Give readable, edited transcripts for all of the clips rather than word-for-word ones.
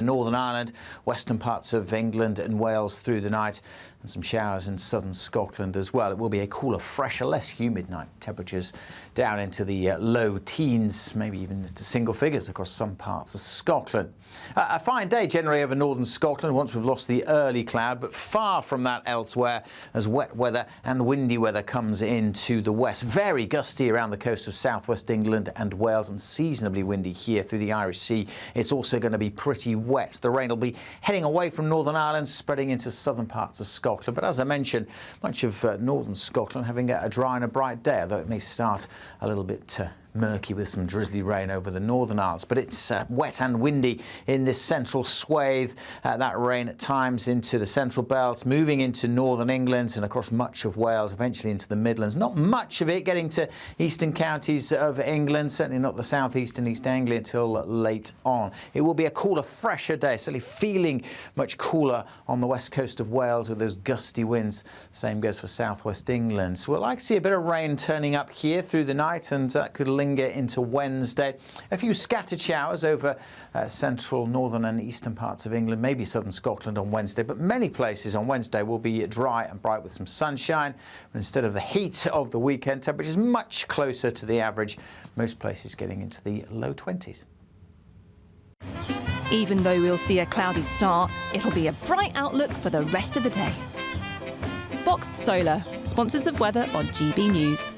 Northern Ireland, western parts of England and Wales through the night, and some showers in southern Scotland as well. It will be a cooler, fresher, less humid night. Temperatures down into the low teens, maybe even into single figures across some parts of Scotland. A fine day generally over northern Scotland once we've lost the early cloud, but far from that elsewhere as wet weather and windy weather comes into the west. Very gusty around the coast of southwest England and Wales, and seasonably windy here through the Irish Sea. It's also going to be pretty wet. The rain will be heading away from Northern Ireland, spreading into southern parts of Scotland. But as I mentioned, much of northern Scotland having a dry and a bright day, although it may start a little bit murky with some drizzly rain over the Northern Isles. But it's wet and windy in this central swathe. That rain at times into the central belt, moving into northern England and across much of Wales, eventually into the Midlands. Not much of it getting to eastern counties of England, certainly not the southeast and East Anglia until late on. It will be a cooler, fresher day, certainly feeling much cooler on the west coast of Wales with those gusty winds. Same goes for southwest England. So we'll like to see a bit of rain turning up here through the night, and that could linger into Wednesday. A few scattered showers over central, northern and eastern parts of England, maybe southern Scotland on Wednesday, but many places on Wednesday will be dry and bright with some sunshine. But instead of the heat of the weekend, temperatures much closer to the average, most places getting into the low 20s. Even though we'll see a cloudy start, it'll be a bright outlook for the rest of the day. Boxed Solar, sponsors of weather on GB News.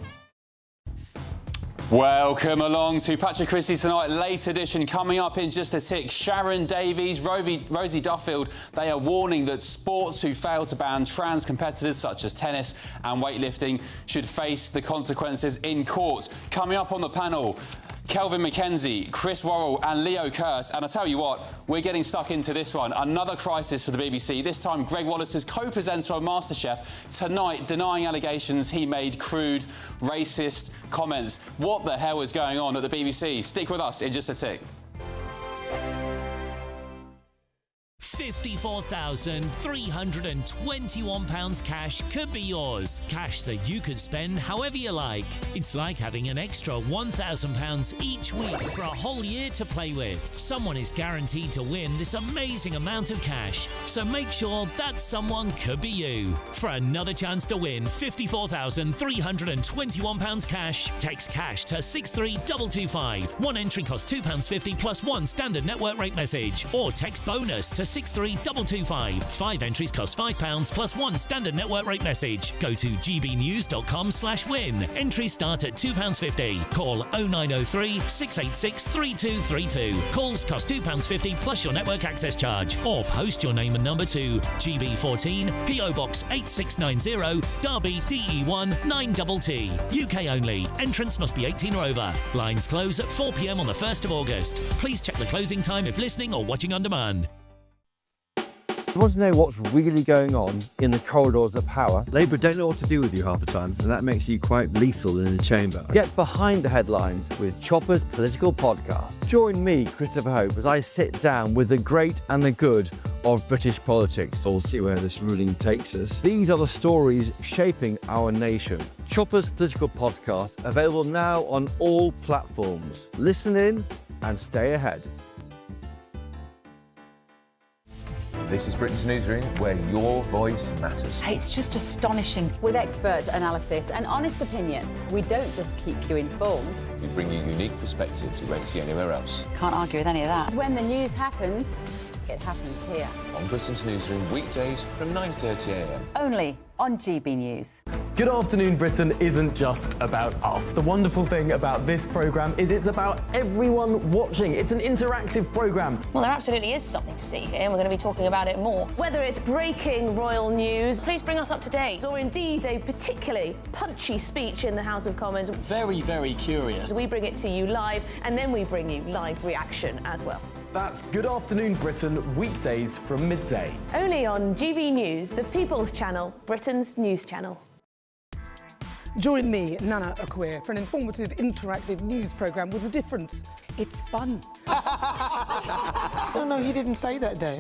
Welcome along to Patrick Christys tonight, late edition. Coming up in just a tick, Sharon Davies, Rosie Duffield, they are warning that sports who fail to ban trans competitors such as tennis and weightlifting should face the consequences in court. Coming up on the panel, Kelvin McKenzie, Chris Worrell and Leo Kearse. And I tell you what, we're getting stuck into this one. Another crisis for the BBC. This time, Greg Wallace's co-presenter on Masterchef tonight denying allegations he made crude, racist comments. What the hell is going on at the BBC? Stick with us in just a tick. £54,321 cash could be yours. Cash that you could spend however you like. It's like having an extra £1,000 each week for a whole year to play with. Someone is guaranteed to win this amazing amount of cash. So make sure that someone could be you. For another chance to win £54,321 cash, text cash to 63225. One entry costs £2.50 plus one standard network rate message. Or text bonus to 63225. 5 entries cost £5 plus one standard network rate message. Go to gbnews.com/win. Entries start at £2.50. Call 0903 686 3232. Calls cost £2.50 plus your network access charge. Or post your name and number to GB14 PO Box 8690 Derby DE1 9TT. UK only. Entrance must be 18 or over. Lines close at 4 p.m. on the 1st of August. Please check the closing time if listening or watching on demand. You want to know what's really going on in the corridors of power? Labour don't know what to do with you half the time, and that makes you quite lethal in the chamber. Get behind the headlines with Chopper's political podcast. Join me, Christopher Hope, as I sit down with the great and the good of British politics. We'll see where this ruling takes us. These are the stories shaping our nation. Chopper's political podcast, available now on all platforms. Listen in and stay ahead. This is Britain's Newsroom, where your voice matters. It's just astonishing. With expert analysis and honest opinion, we don't just keep you informed. We bring you unique perspectives you won't see anywhere else. Can't argue with any of that. When the news happens, it happens here. On Britain's Newsroom, weekdays from 9:30 a.m. Only on GB News. Good Afternoon Britain isn't just about us. The wonderful thing about this programme is it's about everyone watching. It's an interactive programme. Well, there absolutely is something to see here, and we're going to be talking about it more. Whether it's breaking royal news, please bring us up to date. Or indeed a particularly punchy speech in the House of Commons. Very, very curious. We bring it to you live, and then we bring you live reaction as well. That's Good Afternoon Britain, weekdays from midday. Only on GB News, the People's Channel, Britain's news channel. Join me, Nana Akwe, for an informative, interactive news programme with a difference. It's fun. No, he didn't say that, though.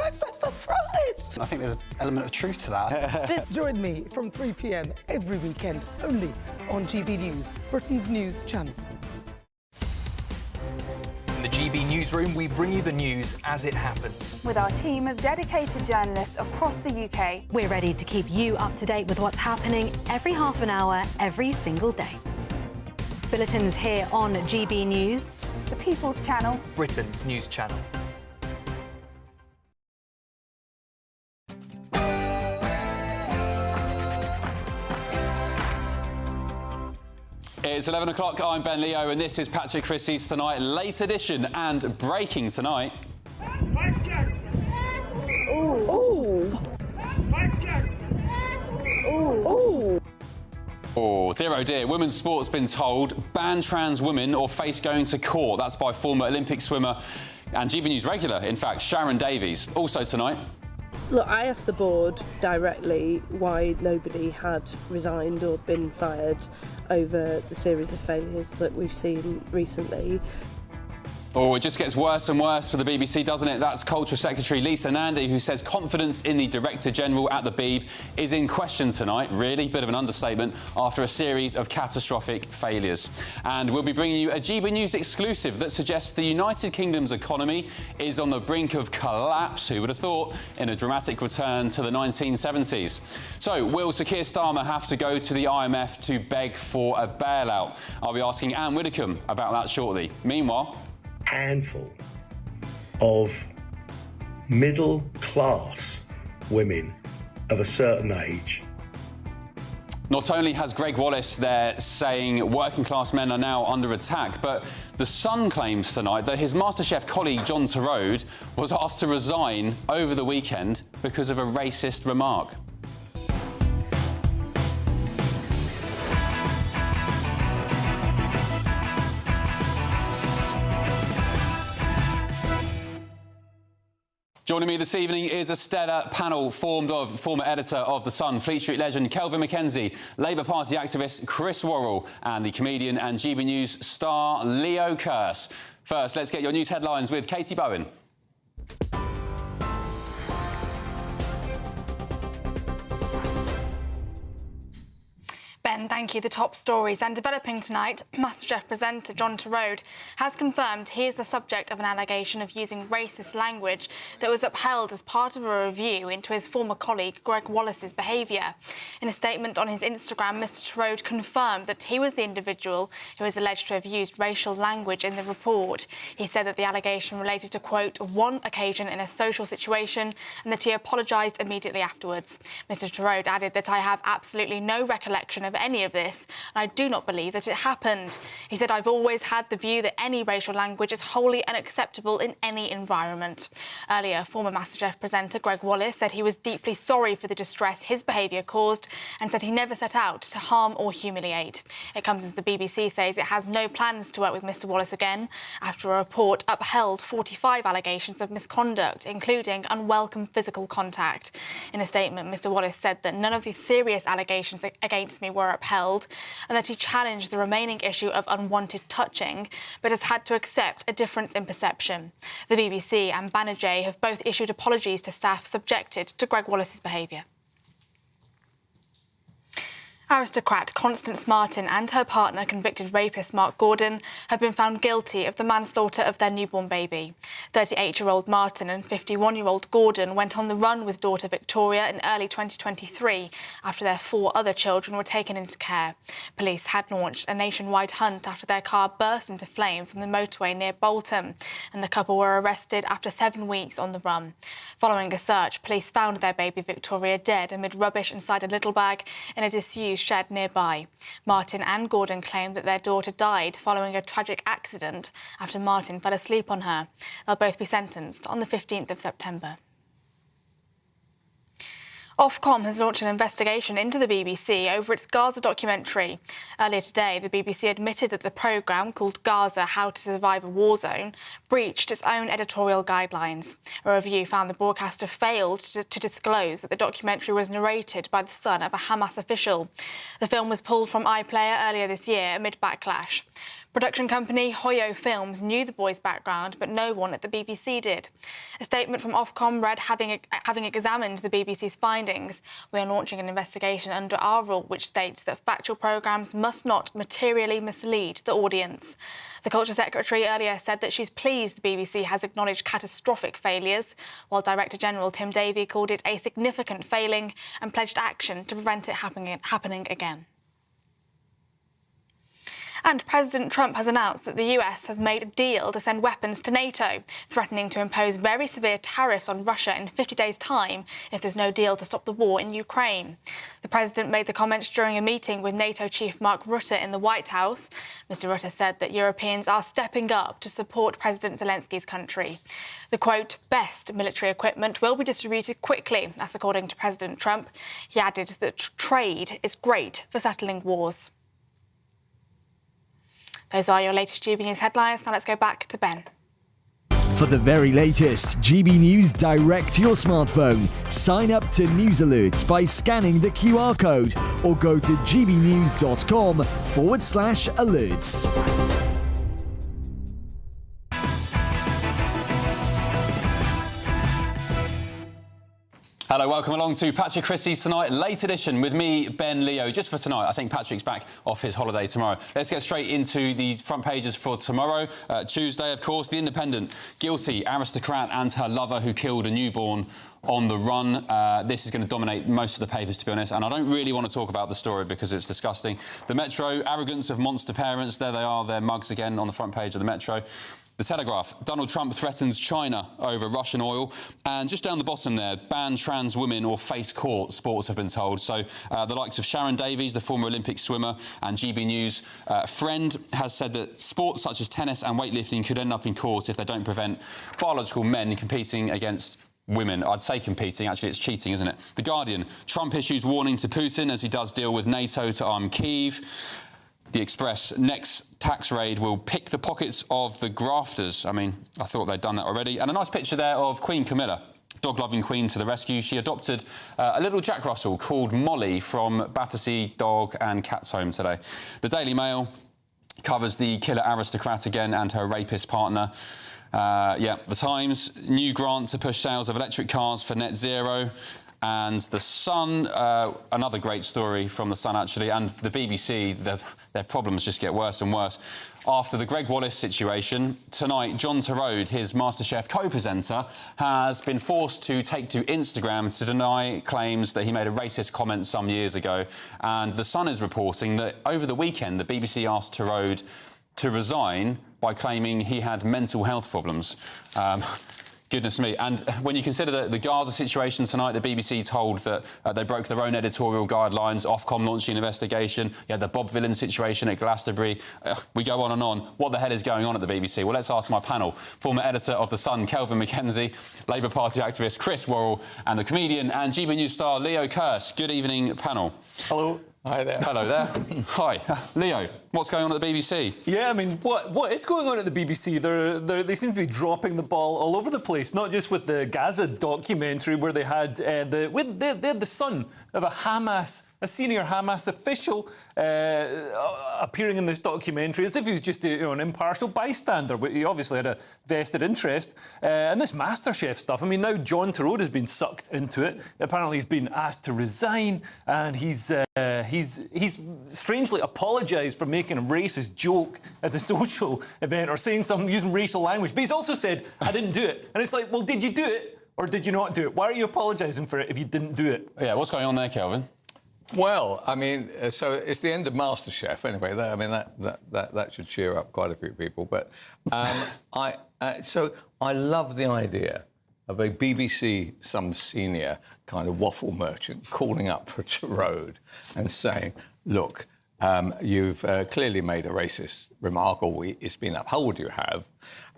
I'm so surprised. I think there's an element of truth to that. Join me from 3 p.m. every weekend, only on GB News, Britain's news channel. In the GB Newsroom, we bring you the news as it happens. With our team of dedicated journalists across the UK, we're ready to keep you up to date with what's happening every half an hour, every single day. Bulletins here on GB News, the People's Channel, Britain's news channel. It's 11 o'clock, I'm Ben Leo, and this is Patrick Christys Tonight, late edition and breaking tonight. Oh, dear oh dear, women's sport's been told, ban trans women or face going to court. That's by former Olympic swimmer and GB News regular, in fact, Sharon Davies. Also tonight. Look, I asked the board directly why nobody had resigned or been fired over the series of failures that we've seen recently. Oh, it just gets worse and worse for the BBC, doesn't it? That's Culture Secretary Lisa Nandy, who says confidence in the Director General at the Beeb is in question tonight. Really, bit of an understatement after a series of catastrophic failures. And we'll be bringing you a GB News exclusive that suggests the United Kingdom's economy is on the brink of collapse. Who would have thought, in a dramatic return to the 1970s? So, will Sir Keir Starmer have to go to the IMF to beg for a bailout? I'll be asking Anne Widdecombe about that shortly. Meanwhile, handful of middle-class women of a certain age. Not only has Greg Wallace there saying working class men are now under attack, but The Sun claims tonight that his Masterchef colleague John Turode was asked to resign over the weekend because of a racist remark. Joining me this evening is a stellar panel formed of former editor of The Sun, Fleet Street legend Kelvin McKenzie, Labour Party activist Chris Worrell and the comedian and GB News star Leo Kearse. First, let's get your news headlines with Katie Bowen. Ben, thank you. The top stories. And developing tonight, Masterchef presenter John Turode has confirmed he is the subject of an allegation of using racist language that was upheld as part of a review into his former colleague Greg Wallace's behaviour. In a statement on his Instagram, Mr Turode confirmed that he was the individual who is alleged to have used racial language in the report. He said that the allegation related to, quote, one occasion in a social situation and that he apologised immediately afterwards. Mr Turode added that I have absolutely no recollection of any of this, and I do not believe that it happened. He said, I've always had the view that any racial language is wholly unacceptable in any environment. Earlier, former Masterchef presenter Greg Wallace said he was deeply sorry for the distress his behaviour caused and said he never set out to harm or humiliate. It comes as the BBC says it has no plans to work with Mr Wallace again after a report upheld 45 allegations of misconduct, including unwelcome physical contact. In a statement, Mr Wallace said that none of the serious allegations against me were upheld and that he challenged the remaining issue of unwanted touching, but has had to accept a difference in perception. The BBC and Banijay have both issued apologies to staff subjected to Greg Wallace's behaviour. Aristocrat Constance Martin and her partner, convicted rapist Mark Gordon, have been found guilty of the manslaughter of their newborn baby. 38-year-old Martin and 51-year-old Gordon went on the run with daughter Victoria in early 2023 after their 4 other children were taken into care. Police had launched a nationwide hunt after their car burst into flames on the motorway near Bolton, and the couple were arrested after 7 weeks on the run. Following a search, police found their baby Victoria dead amid rubbish inside a little bag in a disused shed nearby. Martin and Gordon claimed that their daughter died following a tragic accident after Martin fell asleep on her. They'll both be sentenced on the 15th of September. Ofcom has launched an investigation into the BBC over its Gaza documentary. Earlier today, the BBC admitted that the programme, called Gaza: How to Survive a War Zone, breached its own editorial guidelines. A review found the broadcaster failed to disclose that the documentary was narrated by the son of a Hamas official. The film was pulled from iPlayer earlier this year amid backlash. Production company Hoyo Films knew the boy's background, but no one at the BBC did. A statement from Ofcom read, having examined the BBC's findings, we are launching an investigation under our rule which states that factual programmes must not materially mislead the audience. The Culture Secretary earlier said that she's pleased the BBC has acknowledged catastrophic failures, while Director General Tim Davie called it a significant failing and pledged action to prevent it happening again. And President Trump has announced that the US has made a deal to send weapons to NATO, threatening to impose very severe tariffs on Russia in 50 days' time if there's no deal to stop the war in Ukraine. The president made the comments during a meeting with NATO chief Mark Rutte in the White House. Mr. Rutte said that Europeans are stepping up to support President Zelensky's country. The, quote, best military equipment will be distributed quickly, that's according to President Trump. He added that trade is great for settling wars. Those are your latest GB News headlines. Now let's go back to Ben. For the very latest GB News direct to your smartphone, sign up to News Alerts by scanning the QR code or go to gbnews.com/alerts. Hello, welcome along to Patrick Christys Tonight, late edition with me, Ben Leo. Just for tonight, I think Patrick's back off his holiday tomorrow. Let's get straight into the front pages for tomorrow. Tuesday, of course, The Independent. Guilty aristocrat and her lover who killed a newborn on the run. This is going to dominate most of the papers, to be honest, and I don't really want to talk about the story because it's disgusting. The Metro, arrogance of monster parents. There they are, their mugs again on the front page of the Metro. The Telegraph, Donald Trump threatens China over Russian oil. And just down the bottom there, ban trans women or face court, sports have been told. So the likes of Sharon Davies, the former Olympic swimmer, and GB News friend has said that sports such as tennis and weightlifting could end up in court if they don't prevent biological men competing against women. I'd say competing, actually it's cheating, isn't it? The Guardian, Trump issues warning to Putin as he does deal with NATO to arm Kyiv. The Express, next tax raid will pick the pockets of the grafters. I mean, I thought they'd done that already. And a nice picture there of Queen Camilla, dog-loving queen to the rescue. She adopted a little Jack Russell called Molly from Battersea Dog and Cats Home today. The Daily Mail covers the killer aristocrat again and her rapist partner. The Times, new grant to push sales of electric cars for net zero. And The Sun, another great story from The Sun, actually, and the BBC, their problems just get worse and worse. After the Greg Wallace situation, tonight, John Torode, his Masterchef co-presenter, has been forced to take to Instagram to deny claims that he made a racist comment some years ago. And The Sun is reporting that over the weekend, the BBC asked Torode to resign by claiming he had mental health problems. Goodness me. And when you consider the Gaza situation tonight, the BBC told that they broke their own editorial guidelines, Ofcom launching an investigation. You had the Bob Villan situation at Glastonbury. We go on and on. What the hell is going on at the BBC? Well, let's ask my panel. Former editor of The Sun, Kelvin McKenzie, Labour Party activist Chris Worrell, and the comedian and GB News star Leo Kearse. Good evening, panel. Hello. Hi there. Hello there. Hi. Leo, what's going on at the BBC? Yeah, I mean, what is going on at the BBC? They seem to be dropping the ball all over the place, not just with the Gaza documentary where they had the son of a senior Hamas official appearing in this documentary as if he was just an impartial bystander, but he obviously had a vested interest. And this Masterchef stuff, I mean, now John Torode has been sucked into it. Apparently he's been asked to resign, and he's strangely apologised for making a racist joke at a social event or saying something using racial language. But he's also said, I didn't do it. And it's like, well, did you do it or did you not do it? Why are you apologising for it if you didn't do it? Yeah, what's going on there, Kelvin? Well, I mean, so it's the end of Masterchef anyway. I mean, that should cheer up quite a few people. But I love the idea of a BBC, some senior kind of waffle merchant calling up Torode and saying, look, you've clearly made a racist remark, or it's been upheld, you have.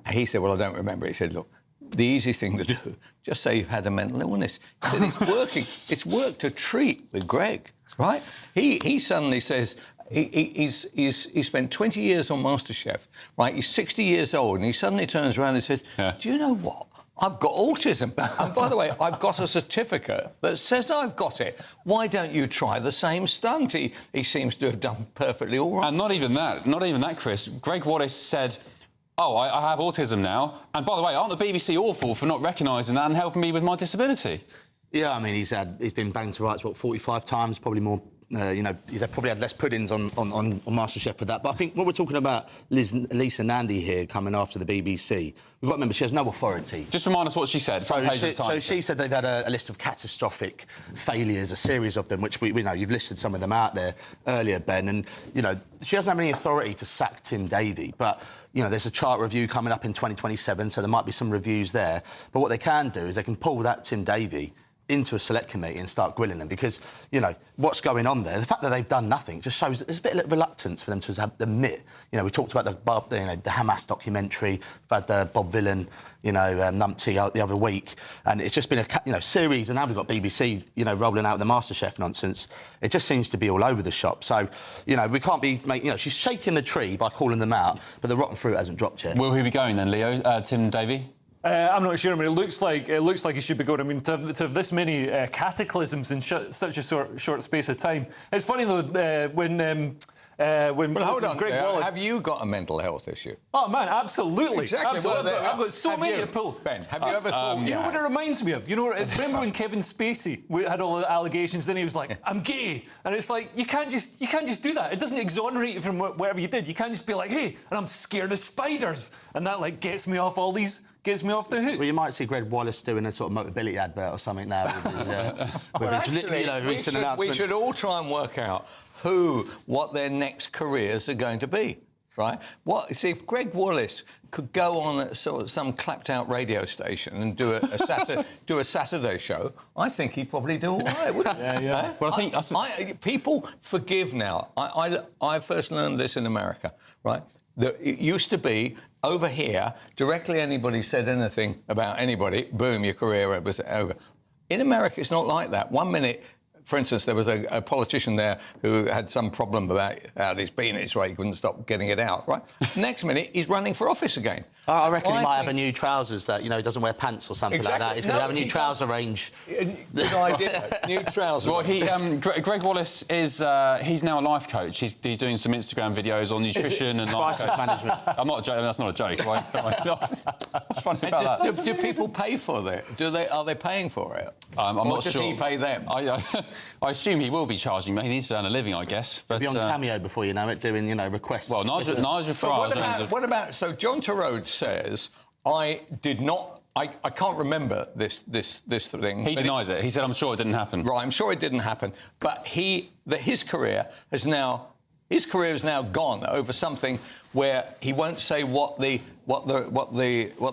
And he said, well, I don't remember. He said, look, the easy thing to do, just say you've had a mental illness. He said, it's working. It's worked to treat with Greg, right? He suddenly says, he's spent 20 years on MasterChef, right? He's 60 years old, and he suddenly turns around and says, do you know what? I've got autism. And by the way, I've got a certificate that says I've got it. Why don't you try the same stunt? He seems to have done perfectly all right. And not even that, Chris. Greg Wallace said, oh, I have autism now. And by the way, aren't the BBC awful for not recognising that and helping me with my disability? Yeah, I mean, he's been banged to rights, 45 times, probably more. He's probably had less puddings on Masterchef for that. But I think when we're talking about Lisa Nandy here coming after the BBC, we've got to remember she has no authority. Just remind us what she said. So she said they've had a list of catastrophic failures, a series of them, which we know you've listed some of them out there earlier, Ben. And she doesn't have any authority to sack Tim Davie, but. There's a chart review coming up in 2027, so there might be some reviews there. But what they can do is they can pull that Tim Davie into a select committee and start grilling them because, what's going on there, the fact that they've done nothing just shows there's a bit of reluctance for them to admit. We talked about the Hamas documentary, we've had the Bob Villan, numpty the other week, and it's just been a series, and now we've got BBC, rolling out the MasterChef nonsense. It just seems to be all over the shop. So, we can't be she's shaking the tree by calling them out, but the rotten fruit hasn't dropped yet. Will he be going then, Leo? Tim Davie? I'm not sure. I mean, it looks like he should be going. I mean, to have this many cataclysms in such a short space of time. It's funny though when hold on, Greg Wallace. Have you got a mental health issue? Oh man, absolutely. Exactly. Absolutely. I've got so many to pull. Ben, have you ever thought? You know what it reminds me of? Remember when Kevin Spacey had all the allegations? Then he was like, "I'm gay," and it's like you can't just do that. It doesn't exonerate you from whatever you did. You can't just be like, "Hey, and I'm scared of spiders," and that gets me off the hook. Well, you might see Greg Wallace doing a sort of Mobility advert or something now with his recent announcement. We should all try and work out what their next careers are going to be, right? See, if Greg Wallace could go on some clapped-out radio station and do a Saturday show, I think he'd probably do all right, wouldn't he? Yeah. Well, I think people forgive now. I first learned this in America, right? It used to be over here, directly anybody said anything about anybody, boom, your career was over. In America, it's not like that. 1 minute, for instance, there was a politician there who had some problem about his penis, right? He couldn't stop getting it out, right? Next minute, he's running for office again. I reckon he might have a new trousers that, he doesn't wear pants or something like that. He's going to have a new trouser range. Good idea. New trousers. Well, Greg Wallace is he's now a life coach. He's doing some Instagram videos on nutrition and crisis management. I'm not joking. That's not a joke. What's funny about that? Do people pay for it? Are they paying for it? I'm or not does sure. He pay them? I assume he will be charging. He needs to earn a living, I guess. But he'll be on Cameo before you know it, doing requests. Well, Nigel Farage. What about? So John Turode says, I can't remember this thing. He denies it. He said, I'm sure it didn't happen. Right, I'm sure it didn't happen. But his career is now gone over something where he won't say what the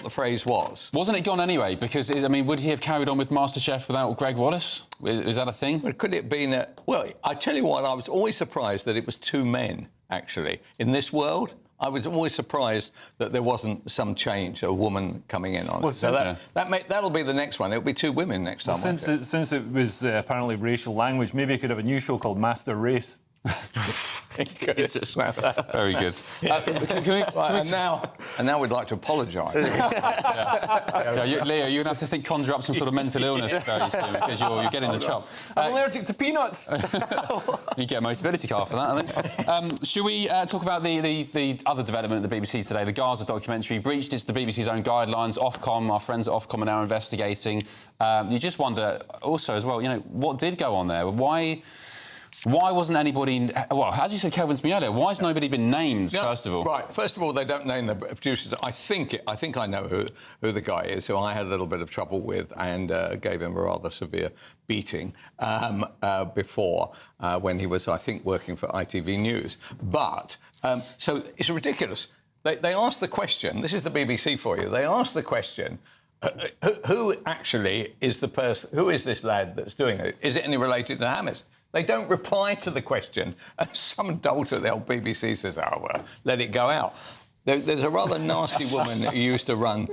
phrase was. Wasn't it gone anyway? Because would he have carried on with MasterChef without Greg Wallace? Is that a thing? Well, could it have been well, I tell you what, I was always surprised that it was two men, actually. In this world, I was always surprised that there wasn't some change, a woman coming in on it. So that'll be the next one. It'll be two women next time. Well, since it was apparently racial language, maybe it could have a new show called Master Race. Very good. And now we'd like to apologise. Leo, you're going to have to conjure up some sort of mental illness very soon because you're getting the chop. I'm allergic to peanuts. You get a mobility car for that, I think. Should we talk about the other development at the BBC today? The Gaza documentary breached the BBC's own guidelines. Ofcom, our friends at Ofcom are now investigating. You just wonder also as well, what did go on there? Why wasn't anybody... Well, as you said, Kelvin's been earlier, why has nobody been named, first of all? Right, first of all, they don't name the producers. I think I know who the guy is, who I had a little bit of trouble with and gave him a rather severe beating before, when he was, I think, working for ITV News. But, so it's ridiculous. They asked the question, this is the BBC for you, they asked the question, who actually is the person, who is this lad that's doing it? Is it any related to Hamas? They don't reply to the question, and some dolt at the old BBC says, oh, well, let it go out. There's a rather nasty woman who used to run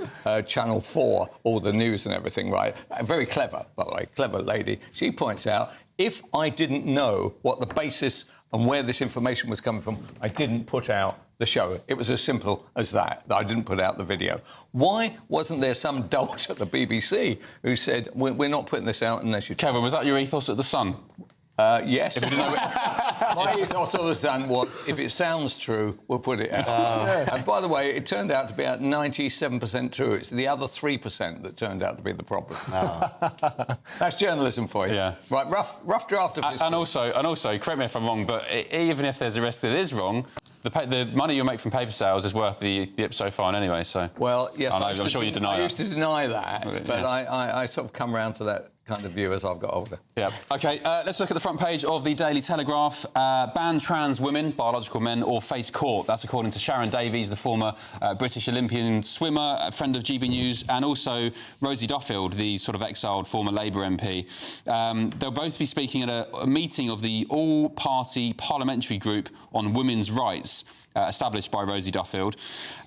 Channel 4, all the news and everything, right? Very clever, by the way, clever lady. She points out, if I didn't know what the basis and where this information was coming from, I didn't put out the show. It was as simple as that I didn't put out the video. Why wasn't there some dolt at the BBC who said, we're not putting this out unless you... Kevin, was that your ethos at The Sun? Yes. My ethos of The Sun was, if it sounds true, we'll put it out. And by the way, it turned out to be about 97% true. It's the other 3% that turned out to be the problem. That's journalism for you. Yeah. Right, rough draft of history. And also, correct me if I'm wrong, but even if there's a risk that it is wrong, the money you'll make from paper sales is worth the ipso fine anyway, so... Well, yes, I'm sure you deny that. I used to deny that, but I sort of come round to that kind of view as I've got older. Yeah. OK, let's look at the front page of the Daily Telegraph. Ban trans women, biological men, or face court. That's according to Sharon Davies, the former British Olympian swimmer, a friend of GBNews, and also Rosie Duffield, the sort of exiled former Labour MP. They'll both be speaking at a meeting of the all-party parliamentary group on women's rights, established by Rosie Duffield.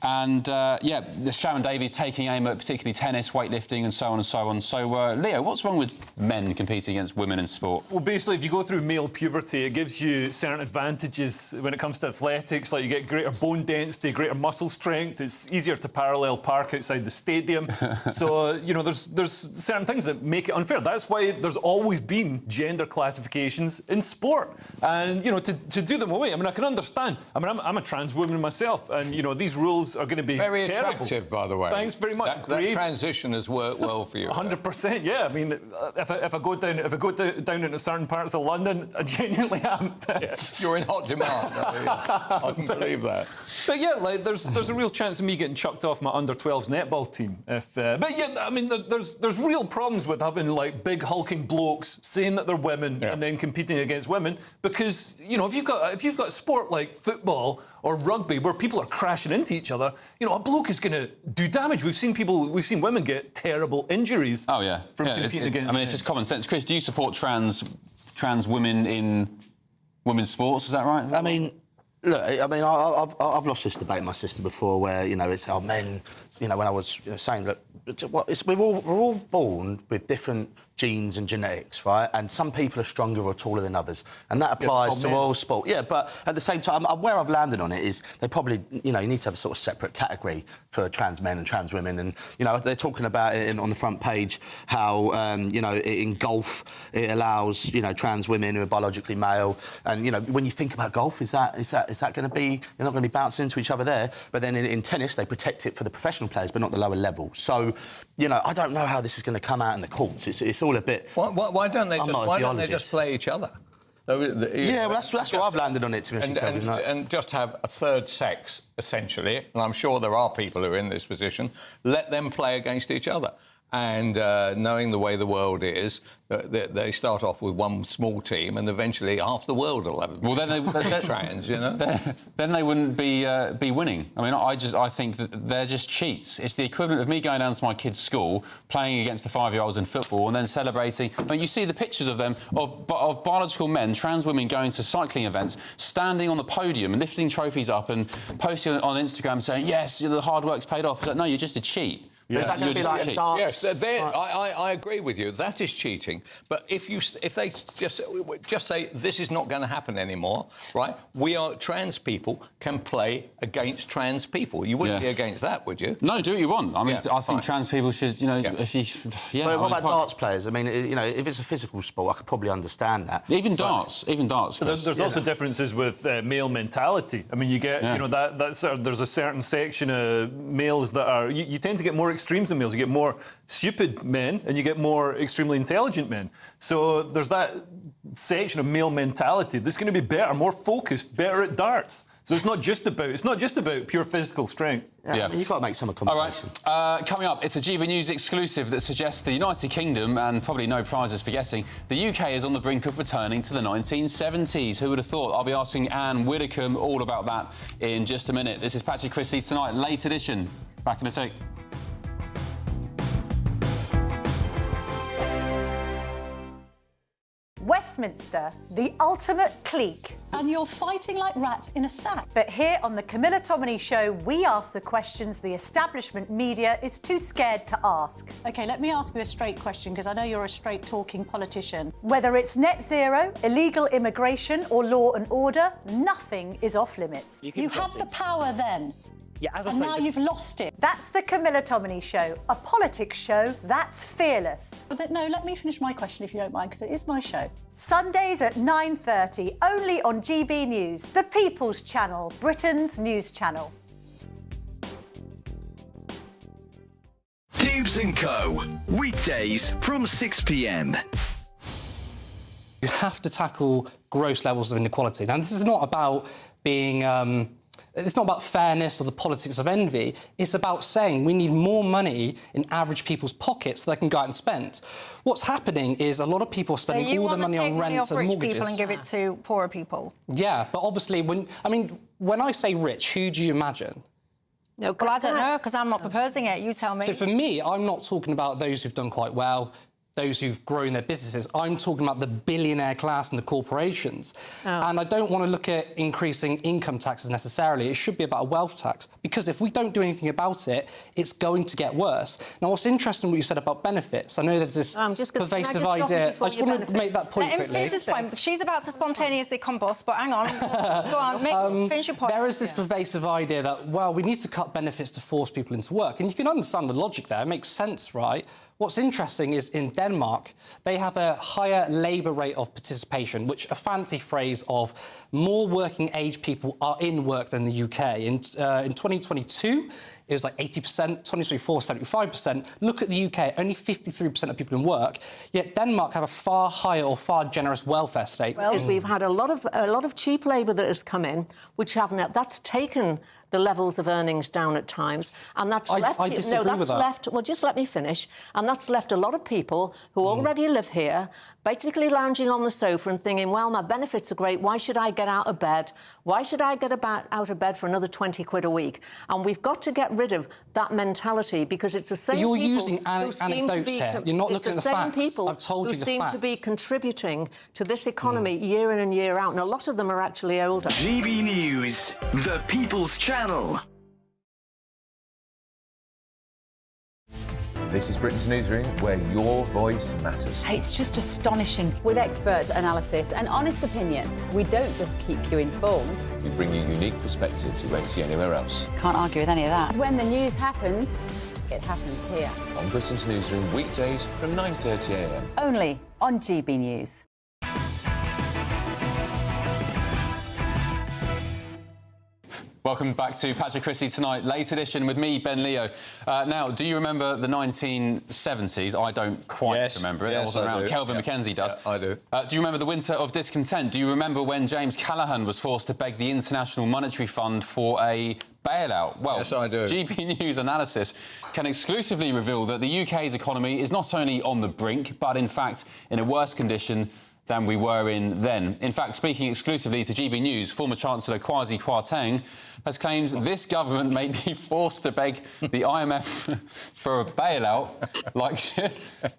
And, yeah, the Sharon Davies taking aim at particularly tennis, weightlifting and so on and so on. So, Leo, what's wrong with men competing against women in sport? Well, basically, if you go through male puberty, it gives you certain advantages when it comes to athletics, like you get greater bone density, greater muscle strength. It's easier to parallel park outside the stadium. So, you know, there's certain things that make it unfair. That's why there's always been gender classifications in sport. And, you know, to do them away, I mean, I can understand. I mean, I'm a trans woman myself, and, you know, these rules are going to be very terrible. attractive, by the way. Thanks very much. That transition has worked well for you. 100%, yeah. I mean, if I go down into certain parts of London, I genuinely am. You're in hot demand. I can believe that. But yeah, like there's a real chance of me getting chucked off my under-12s netball team. But yeah, I mean, there's real problems with having like big hulking blokes saying that they're women and then competing against women, because you know if you've got a sport like football or rugby where people are crashing into each other, you know, a bloke is going to do damage. We've seen women get terrible injuries. Oh yeah, from competing against. I mean, it's just common sense. Chris, do you support trans women in women's sports? Is that right? I mean, look, I mean, I've lost this debate with my sister before, where you know it's how men. You know, when I was saying that we're all born with different genes and genetics, right? And some people are stronger or taller than others, and that applies to all sport. Yeah, but at the same time, where I've landed on it is they probably, you know, you need to have a sort of separate category for trans men and trans women, and you know they're talking about it on the front page how you know in golf it allows trans women who are biologically male, and you know when you think about golf, is that going to be, you're not going to be bouncing into each other there, but then in tennis they protect it for the professional players but not the lower level. So you know I don't know how this is going to come out in the courts. It's all a bit. Why don't they just play each other? Yeah, well, that's what I've landed on it, to be honest. And just have a third sex, essentially, and I'm sure there are people who are in this position, let them play against each other. And knowing the way the world is, they start off with one small team, and eventually half the world will have. Well, then they're trans, you know. Then they wouldn't be winning. I mean, I think that they're just cheats. It's the equivalent of me going down to my kid's school, playing against the 5-year-olds in football, and then celebrating. I mean, you see the pictures of them of biological men, trans women going to cycling events, standing on the podium and lifting trophies up and posting on Instagram saying, "Yes, the hard work's paid off." It's like, no, you're just a cheat. Yeah. Is that going to be like a darts? Yes, I agree with you. That is cheating. But if they just say this is not going to happen anymore, right? Trans people can play against trans people. You wouldn't be against that, would you? No, do what you want. I mean, I think trans people should, you know, if you. Yeah. But what about darts players? I mean, you know, if it's a physical sport, I could probably understand that. Even darts. There's also differences with male mentality. I mean, you get, you know, that sort of, there's a certain section of males that are. You tend to get more extremes than males. You get more stupid men and you get more extremely intelligent men. So there's that section of male mentality that's going to be better, more focused, better at darts. So it's not just about pure physical strength. Yeah. I mean, you've got to make some accommodation. All right. Coming up, it's a GBNews exclusive that suggests the United Kingdom, and probably no prizes for guessing, the UK is on the brink of returning to the 1970s. Who would have thought? I'll be asking Anne Widdecombe all about that in just a minute. This is Patrick Christys Tonight, late edition. Back in a sec. Westminster, the ultimate clique. And you're fighting like rats in a sack. But here on the Camilla Tominey Show, we ask the questions the establishment media is too scared to ask. OK, let me ask you a straight question, because I know you're a straight-talking politician. Whether it's net zero, illegal immigration or law and order, nothing is off limits. You had the power then. Yeah, as I and say, now you've lost it. That's the Camilla Tominey Show, a politics show that's fearless. But no, let me finish my question if you don't mind, because it is my show. Sundays at 9:30, only on GB News, the People's Channel, Britain's news channel. Dubes & Co. Weekdays from 6 p.m. You have to tackle gross levels of inequality. Now, this is not about being... it's not about fairness or the politics of envy. It's about saying we need more money in average people's pockets so they can go out and spend. What's happening is a lot of people are spending all their money on rent and mortgages. So you want to take money off rich people and give it to poorer people? Yeah, but obviously, when I say rich, who do you imagine? No, well, I don't know, because I'm not proposing it. You tell me. So for me, I'm not talking about those who've done quite well, those who've grown their businesses. I'm talking about the billionaire class and the corporations. And I don't want to look at increasing income taxes necessarily. It should be about a wealth tax, because if we don't do anything about it, it's going to get worse. Now, what's interesting what you said about benefits, I know there's this pervasive idea. I just want to make that point quickly. Finish this point. She's about to spontaneously combust, but hang on. Go on, finish your point. There is this pervasive idea that, well, we need to cut benefits to force people into work. And you can understand the logic there. It makes sense, right? What's interesting is in Denmark, they have a higher labour rate of participation, which a fancy phrase of more working age people are in work than the UK. In 2022, it was like 80%, 2024, 75%. Look at the UK, only 53% of people in work, yet Denmark have a far higher or far generous welfare state. Well, we've had a lot of cheap labour that has come in, which that's taken the levels of earnings down at times, and that's left... I disagree with that. Well, just let me finish. And that's left a lot of people who already live here, basically lounging on the sofa and thinking, well, my benefits are great, why should I get out of bed? Why should I get out of bed for another 20 quid a week? And we've got to get rid of that mentality, because it's the same people... You're using anecdotes here. You're not looking at the facts. People I've told you the facts. who seem to be contributing to this economy year in and year out, and a lot of them are actually older. GB News, the People's Channel. This is Britain's Newsroom, where your voice matters. It's just astonishing. With expert analysis and honest opinion, we don't just keep you informed. We bring you unique perspectives you won't see anywhere else. Can't argue with any of that. When the news happens, it happens here. On Britain's Newsroom, weekdays from 9:30 a.m. Only on GB News. Welcome back to Patrick Christys Tonight, late edition with me, Ben Leo. Now, do you remember the 1970s? I don't quite remember it. Yes, I wasn't around. Do. Kelvin Mackenzie does. Yeah, I do. Do you remember the winter of discontent? Do you remember when James Callaghan was forced to beg the International Monetary Fund for a bailout? Well, yes, I do. GB News analysis can exclusively reveal that the UK's economy is not only on the brink, but in fact in a worse condition than we were in then. In fact, speaking exclusively to GB News, former Chancellor Kwasi Kwarteng has claimed this government may be forced to beg the IMF for a bailout, like...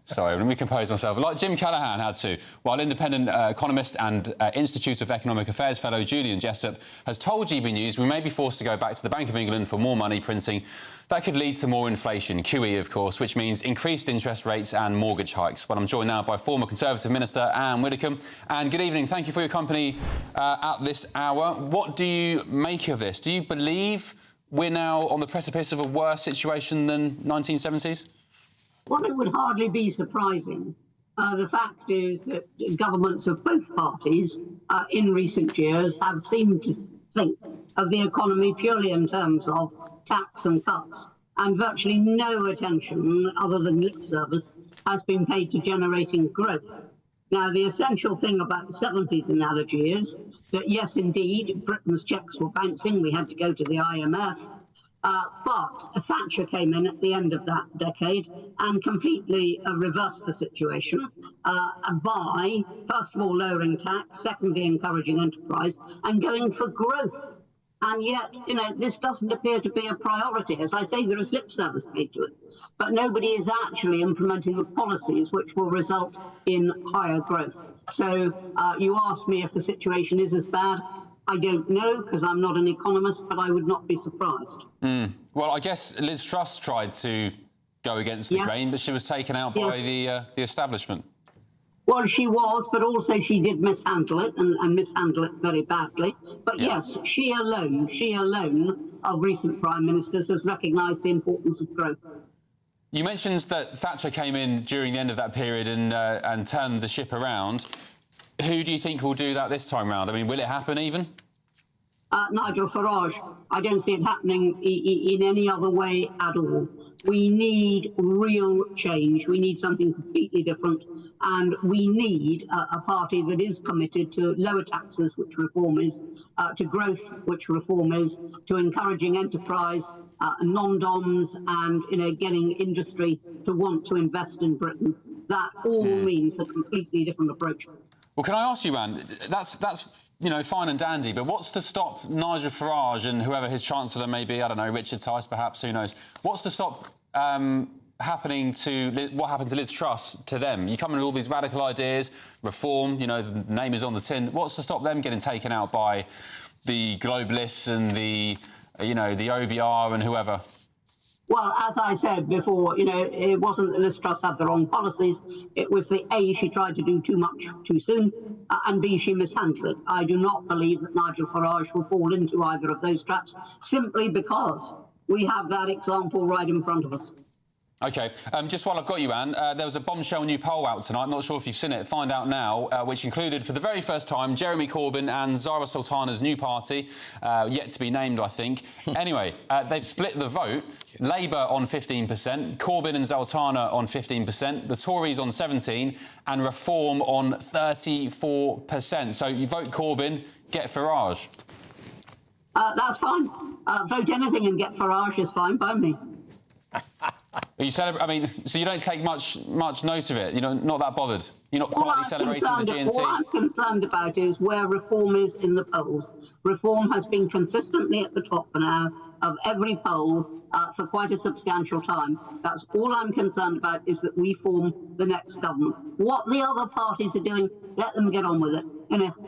Sorry, let me compose myself. Like Jim Callaghan had to, while independent economist and Institute of Economic Affairs fellow Julian Jessup has told GB News we may be forced to go back to the Bank of England for more money printing. That could lead to more inflation, QE, of course, which means increased interest rates and mortgage hikes. But I'm joined now by former Conservative Minister Anne Widdecombe. And good evening. Thank you for your company at this hour. What do you make of this? Do you believe we're now on the precipice of a worse situation than 1970s? Well, it would hardly be surprising. The fact is that governments of both parties in recent years have seemed to think of the economy purely in terms of tax and cuts, and virtually no attention other than lip service has been paid to generating growth. Now, the essential thing about the 70s analogy is that, yes, indeed, Britain's checks were bouncing. We had to go to the IMF. But Thatcher came in at the end of that decade and completely reversed the situation by, first of all, lowering tax, secondly, encouraging enterprise, and going for growth. And yet, this doesn't appear to be a priority. As I say, there is lip service paid to it, but nobody is actually implementing the policies which will result in higher growth. So you asked me if the situation is as bad. I don't know, because I'm not an economist, but I would not be surprised. Well, I guess Liz Truss tried to go against the grain, but she was taken out by the establishment. Well, she was, but also she did mishandle it, and mishandle it very badly. But yes, she alone of recent prime ministers has recognised the importance of growth. You mentioned that Thatcher came in during the end of that period and turned the ship around. Who do you think will do that this time round? I mean, will it happen even? Nigel Farage. I don't see it happening in any other way at all. We need real change. We need something completely different. And we need a party that is committed to lower taxes, which reform is, to growth, which reform is, to encouraging enterprise, non-doms, and getting industry to want to invest in Britain. That all means a completely different approach. Well, can I ask you, Anne, that's fine and dandy, but what's to stop Nigel Farage and whoever his chancellor may be, I don't know, Richard Tice perhaps, who knows, what's to stop what happened to Liz Truss to them? You come in with all these radical ideas, reform, the name is on the tin. What's to stop them getting taken out by the globalists and the OBR and whoever? Well, as I said before, it wasn't that Liz Truss had the wrong policies. It was that A, she tried to do too much too soon, and B, she mishandled it. I do not believe that Nigel Farage will fall into either of those traps, simply because we have that example right in front of us. OK, just while I've got you, Anne, there was a bombshell new poll out tonight. I'm not sure if you've seen it. Find out now, which included, for the very first time, Jeremy Corbyn and Zara Sultana's new party, yet to be named, I think. Anyway, they've split the vote. Labour on 15%, Corbyn and Sultana on 15%, the Tories on 17%, and Reform on 34%. So you vote Corbyn, get Farage. That's fine. Vote anything and get Farage is fine by me. Are you so you don't take much note of it? You're not that bothered? You're not quietly celebrating the GNC? All I'm concerned about is where Reform is in the polls. Reform has been consistently at the top now of every poll for quite a substantial time. That's all I'm concerned about, is that we form the next government. What the other parties are doing, let them get on with it.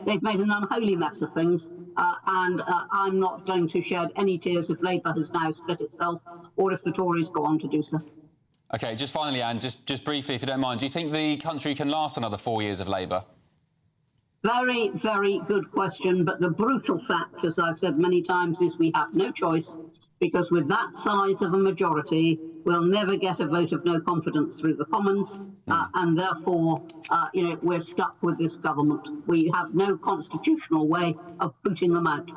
They've made an unholy mess of things. And I'm not going to shed any tears if Labour has now split itself, or if the Tories go on to do so. OK, just finally, Anne, just briefly, if you don't mind, do you think the country can last another 4 years of Labour? Very, very good question, but the brutal fact, as I've said many times, is we have no choice, because with that size of a majority, we'll never get a vote of no confidence through the Commons, and therefore, we're stuck with this government. We have no constitutional way of booting them out.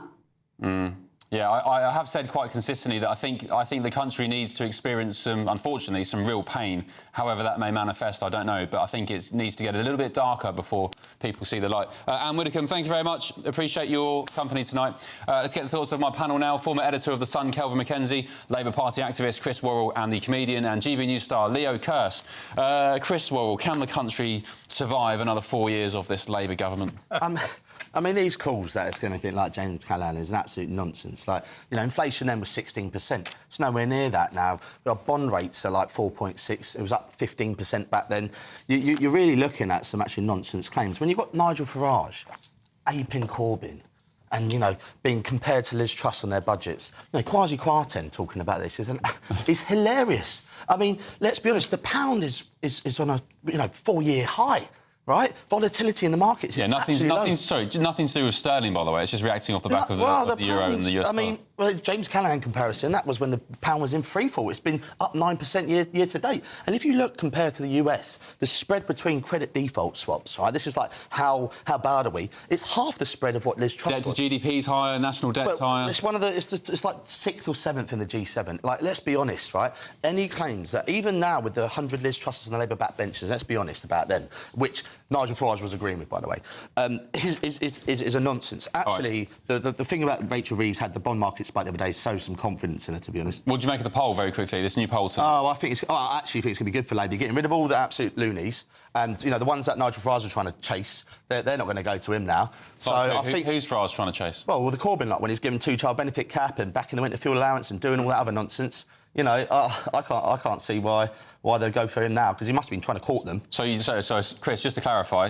Yeah, I have said quite consistently that I think the country needs to experience unfortunately, some real pain. However that may manifest, I don't know. But I think it needs to get a little bit darker before people see the light. Anne Widdecombe, thank you very much. Appreciate your company tonight. Let's get the thoughts of my panel now. Former editor of The Sun, Kelvin McKenzie, Labour Party activist Chris Worrell, and the comedian and GB News star Leo Kearse. Chris Worrell, can the country survive another 4 years of this Labour government? I mean, these calls that it's going to be like James Callaghan is an absolute nonsense. Like, inflation then was 16%. It's nowhere near that now. Our bond rates are like 4.6. It was up 15% back then. You're really looking at some actually nonsense claims. When you've got Nigel Farage, aping Corbyn, and, being compared to Liz Truss on their budgets, Kwasi Kwarteng talking about this is hilarious. I mean, let's be honest, the pound is on a, 4-year high. Right? Volatility in the markets. Yeah, nothing to do with sterling, by the way. It's just reacting off the back of the euro and the US dollar. I mean, James Callaghan comparison, that was when the pound was in freefall. It's been up 9% year to date. And if you look compared to the US, the spread between credit default swaps, right? This is like how bad are we? It's half the spread of what Liz Truss was. Debt to GDP's higher, national debt's higher. It's it's like 6th or 7th in the G7. Like, let's be honest, right? Any claims that even now with the 100 Liz Trusses and the Labour backbenchers, let's be honest about them, which Nigel Farage was agreeing with, by the way, is a nonsense. Actually, the thing about Rachel Reeves had the bond market spoke the other day, shows some confidence in her, to be honest. What do you make of the poll, very quickly, this new poll? I actually think it's going to be good for Labour. Getting rid of all the absolute loonies. And, you know, the ones that Nigel Farage was trying to chase, they're not going to go to him now. So I think... Who's Farage trying to chase? Well, the Corbyn lot, when he's given two-child benefit cap and back in the winter fuel allowance and doing all that other nonsense. You know, I can't see why they'd go for him now, because he must have been trying to court them. So, Chris, just to clarify,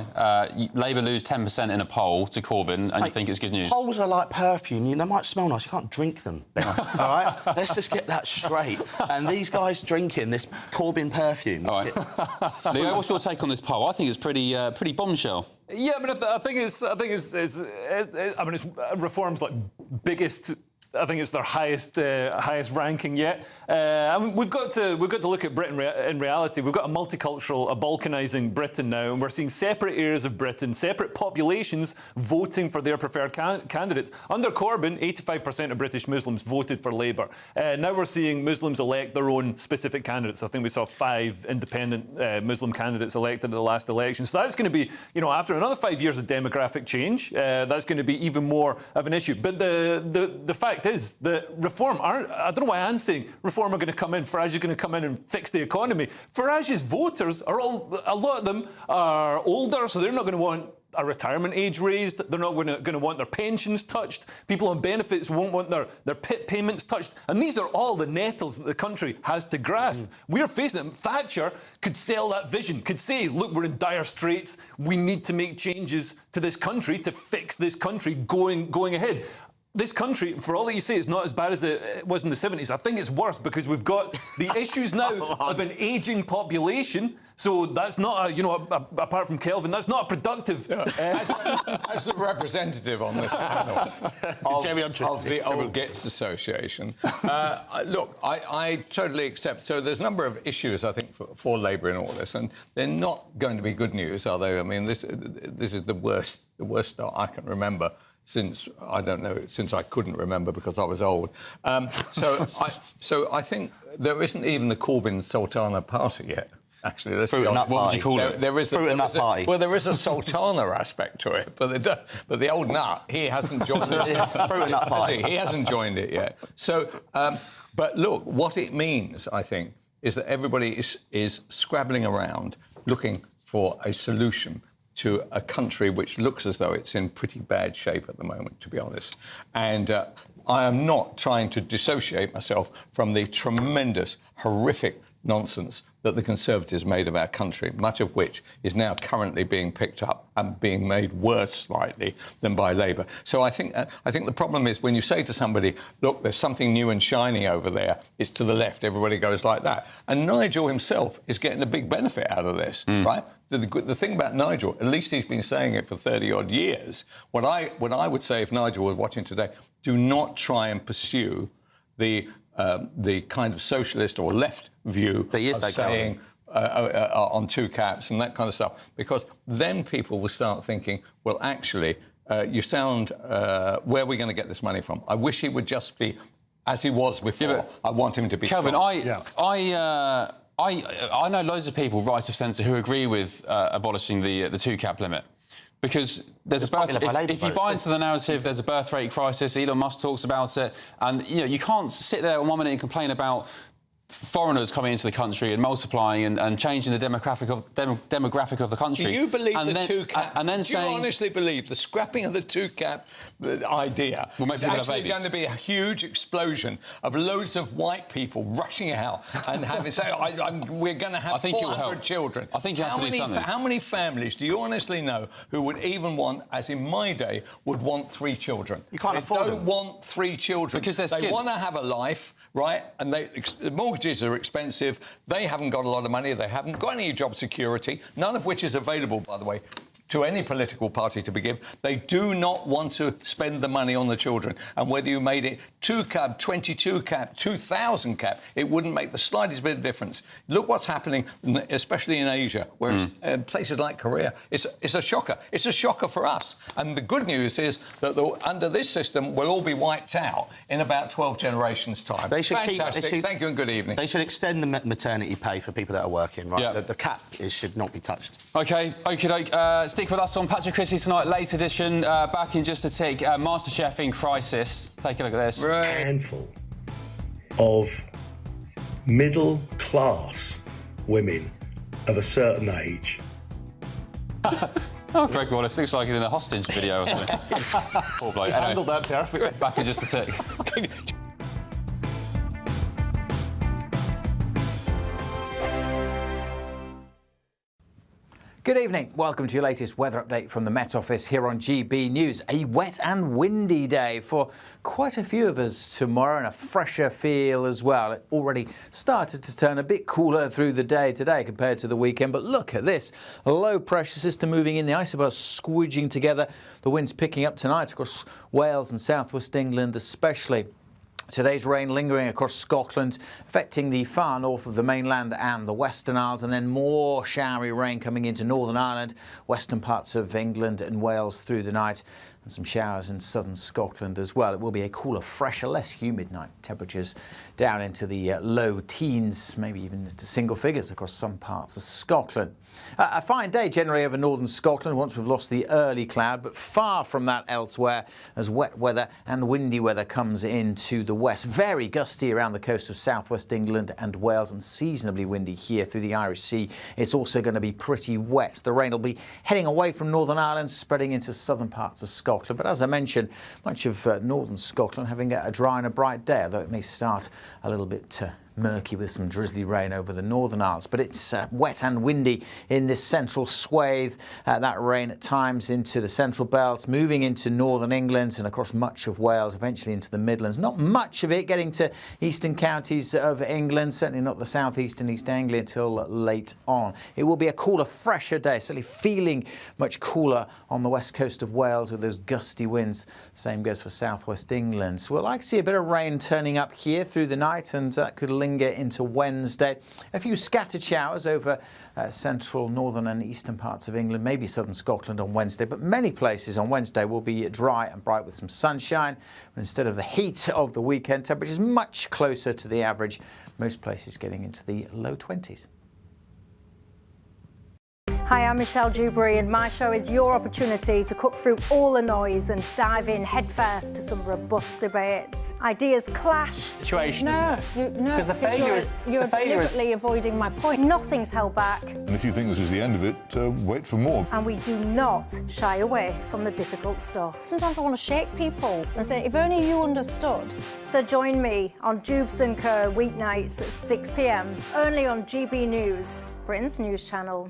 Labour lose 10% in a poll to Corbyn, and you think it's good news? Polls are like perfume. They might smell nice. You can't drink them, all right? Let's just get that straight. And these guys drinking this Corbyn perfume. All right. Leo, what's your take on this poll? I think it's pretty bombshell. Yeah, I mean, I think it's Reform's like biggest. I think it's their highest ranking yet. I mean, we've got to look at Britain in reality. We've got a multicultural, a balkanising Britain now, and we're seeing separate areas of Britain, separate populations voting for their preferred candidates. Under Corbyn, 85% of British Muslims voted for Labour. Now we're seeing Muslims elect their own specific candidates. I think we saw 5 independent Muslim candidates elected at the last election. So that's going to be, you know, after another 5 years of demographic change, that's going to be even more of an issue. But the fact is that Reform aren't... I don't know why Anne's saying Reform are going to come in, Farage is going to come in and fix the economy. Farage's voters are a lot of them are older, so they're not going to want a retirement age raised. They're not going to want their pensions touched. People on benefits won't want their PIP payments touched. And these are all the nettles that the country has to grasp. We're facing it. Thatcher could sell that vision, could say, look, we're in dire straits. We need to make changes to this country to fix this country going ahead. This country, for all that you say, it's not as bad as it was in the 70s. I think it's worse because we've got the issues now of an ageing population. So that's not, apart from Kelvin, that's not a productive... As the representative on this panel of the Old Gits Association, look, I totally accept. So there's a number of issues, I think, for Labour in all this, and they're not going to be good news, are they? I mean, this is the worst start I can remember since I couldn't remember because I was old. So I think there isn't even the Corbyn Sultana party yet. Actually, let's be honest. What would you call it? There is a sultana aspect to it, but the old nut, he hasn't joined it. Fruit and nut pie. He hasn't joined it yet. So, but look, what it means, I think, is that everybody is scrabbling around looking for a solution to a country which looks as though it's in pretty bad shape at the moment, to be honest. And I am not trying to dissociate myself from the tremendous, horrific nonsense that the Conservatives made of our country, much of which is now currently being picked up and being made worse slightly than by Labour. So I think the problem is when you say to somebody, look, there's something new and shiny over there, it's to the left, everybody goes like that. And Nigel himself is getting a big benefit out of this, right? The thing about Nigel, at least he's been saying it for 30-odd years, what I would say if Nigel was watching today, do not try and pursue the kind of socialist or left view of saying on 2 caps and that kind of stuff, because then people will start thinking, well, actually, you sound, where are we going to get this money from? I wish he would just be as he was before. Yeah, I want him to be Kelvin, strong. I know loads of people, right of centre, who agree with abolishing the 2 cap limit. Because there's a birth... If you buy into the narrative, there's a birth rate crisis. Elon Musk talks about it. And, you can't sit there on 1 minute and complain about foreigners coming into the country and multiplying and changing the demographic of the country. Do you believe the 2 cap? And then do you honestly believe the scrapping of the 2 cap idea is actually going to be a huge explosion of loads of white people rushing out and we're going to have 400 children? I think you have to do something. How many families do you honestly know who would even want, as in my day, would want 3 children? You can't afford them. They don't want 3 children. Because they want to have a life, right? And the mortgages are expensive. They haven't got a lot of money. They haven't got any job security, none of which is available, by the way, to any political party to begin. They do not want to spend the money on the children. And whether you made it 2 cap, 22 cap, 2,000 cap, it wouldn't make the slightest bit of difference. Look what's happening, especially in Asia, where places like Korea, it's a shocker. It's a shocker for us. And the good news is that under this system, we'll all be wiped out in about 12 generations' time. They should Fantastic. Thank you and good evening. They should extend the maternity pay for people that are working, right? Yeah. The cap should not be touched. OK, Stick with us on Patrick Christys tonight, late edition, back in just a tick. Masterchef in crisis. Take a look at this. A handful of middle-class women of a certain age. Oh, Greg Wallace looks like he's in a hostage video or something. Poor bloke. Anyway, Handled that perfectly. back in just a tick. Good evening. Welcome to your latest weather update from the Met Office here on GB News. A wet and windy day for quite a few of us tomorrow, and a fresher feel as well. It already started to turn a bit cooler through the day today compared to the weekend, but look at this. A low pressure system moving in, the isobars squidging together. The winds picking up tonight across Wales and southwest England especially. Today's rain lingering across Scotland, affecting the far north of the mainland and the Western Isles, and then more showery rain coming into Northern Ireland, western parts of England and Wales through the night, and some showers in southern Scotland as well. It will be a cooler, fresher, less humid night. Temperatures down into the low teens, maybe even into single figures across some parts of Scotland. A fine day generally over northern Scotland once we've lost the early cloud, but far from that elsewhere as wet weather and windy weather comes into the west. Very gusty around the coast of southwest England and Wales, and seasonably windy here through the Irish Sea. It's also going to be pretty wet. The rain will be heading away from Northern Ireland, spreading into southern parts of Scotland. But as I mentioned, much of northern Scotland having a dry and a bright day, although it may start a little bit murky with some drizzly rain over the Northern Isles. But it's wet and windy in this central swathe. That rain at times into the central belt, moving into northern England and across much of Wales, eventually into the Midlands. Not much of it getting to eastern counties of England, certainly not the southeast and East Anglia until late on. It will be a cooler, fresher day, certainly feeling much cooler on the west coast of Wales with those gusty winds. Same goes for southwest England. So we'll like to see a bit of rain turning up here through the night, and that could linger into Wednesday. A few scattered showers over central, northern and eastern parts of England, maybe southern Scotland on Wednesday, but many places on Wednesday will be dry and bright with some sunshine. But instead of the heat of the weekend, temperatures much closer to the average, most places getting into the low 20s. Hi, I'm Michelle Dewberry, and my show is your opportunity to cut through all the noise and dive in headfirst to some robust debates. Ideas clash. Situation, isn't it? Because the failure is you're deliberately avoiding my point. Nothing's held back. And if you think this is the end of it, wait for more. And we do not shy away from the difficult stuff. Sometimes I want to shake people and say, if only you understood. So join me on Jubes & Co. weeknights at 6 p.m, only on GB News, Britain's news channel.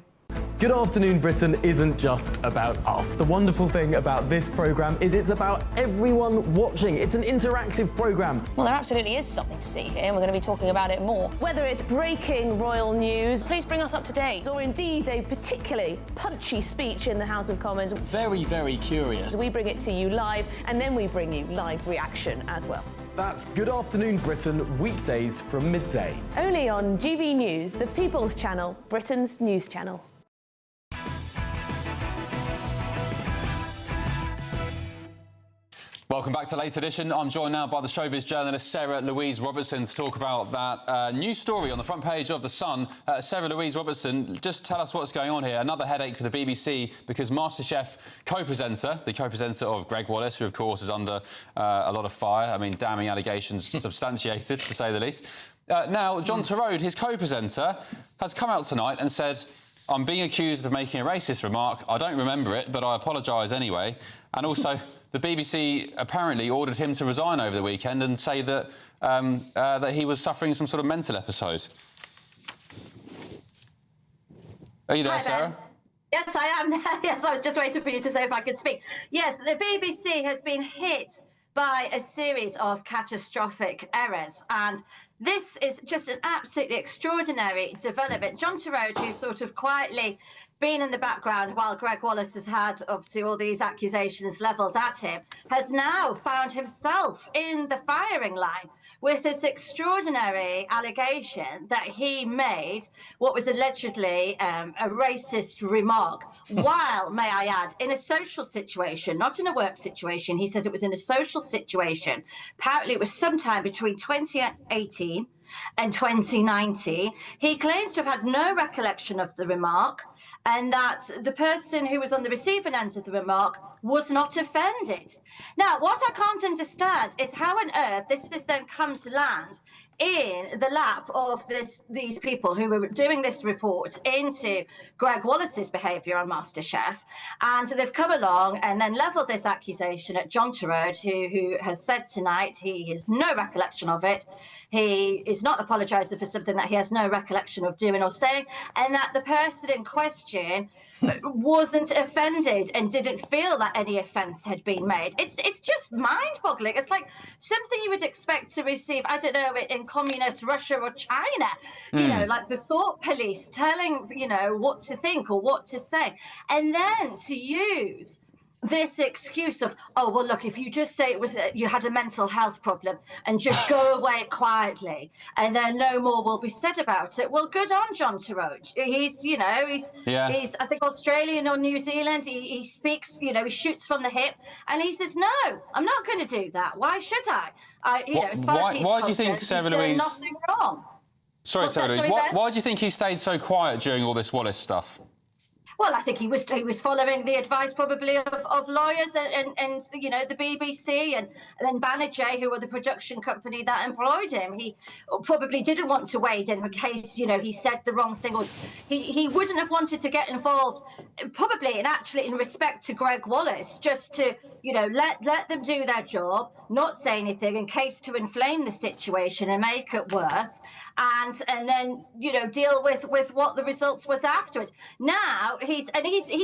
Good Afternoon Britain isn't just about us. The wonderful thing about this programme is it's about everyone watching. It's an interactive programme. Well, there absolutely is something to see here, and we're going to be talking about it more. Whether it's breaking royal news, please bring us up to date. Or indeed a particularly punchy speech in the House of Commons. Very, very curious. We bring it to you live, and then we bring you live reaction as well. That's Good Afternoon Britain, weekdays from midday. Only on GB News, the People's Channel, Britain's news channel. Welcome back to Late Edition. I'm joined now by the showbiz journalist Sarah Louise Robertson to talk about that news story on the front page of The Sun. Sarah Louise Robertson, just tell us what's going on here. Another headache for the BBC because Masterchef the co-presenter of Greg Wallace, who of course is under a lot of fire. I mean, damning allegations substantiated, to say the least. Now, John Torode, his co-presenter, has come out tonight and said, I'm being accused of making a racist remark. I don't remember it, but I apologise anyway. And also, the BBC apparently ordered him to resign over the weekend and say that that he was suffering some sort of mental episode. Are you there, Hi, Sarah? Ben. Yes, I am there. Yes, I was just waiting for you to say if I could speak. Yes, the BBC has been hit by a series of catastrophic errors, and this is just an absolutely extraordinary development. John Torode, who's sort of quietly been in the background while Greg Wallace has had, obviously, all these accusations levelled at him, has now found himself in the firing line with this extraordinary allegation that he made what was allegedly a racist remark, while, may I add, in a social situation, not in a work situation. He says it was in a social situation. Apparently, it was sometime between 2018 in 2019. He claims to have had no recollection of the remark, and that the person who was on the receiving end of the remark was not offended. Now, what I can't understand is how on earth this has then come to land in the lap of these people who were doing this report into Greg Wallace's behaviour on MasterChef, and they've come along and then levelled this accusation at John Turode, who has said tonight he has no recollection of it. He is not apologising for something that he has no recollection of doing or saying, and that the person in question wasn't offended and didn't feel that any offence had been made. It's just mind-boggling. It's like something you would expect to receive, I don't know, in communist Russia or China, you know, like the thought police telling, you know, what to think or what to say. And then to use this excuse of, oh, well, look, if you just say it was you had a mental health problem and just go away quietly and then no more will be said about it. Well, good on John Turode. He's, you know, he's I think Australian or New Zealand. He speaks, you know, he shoots from the hip, and he says, no, I'm not going to do that. Why should I? You know, as far as he's why do you think concerned, Sarah he's Louise? done nothing wrong. Sorry, Sarah Louise. Why do you think he stayed so quiet during all this Wallace stuff? Well, I think he was following the advice probably of lawyers and you know, the BBC and then Banerjee, who were the production company that employed him. He probably didn't want to wade in case, you know, he said the wrong thing, or he wouldn't have wanted to get involved probably in respect to Greg Wallace, just to, you know, let them do their job, not say anything in case to inflame the situation and make it worse, and then, you know, deal with what the results was afterwards. Now he's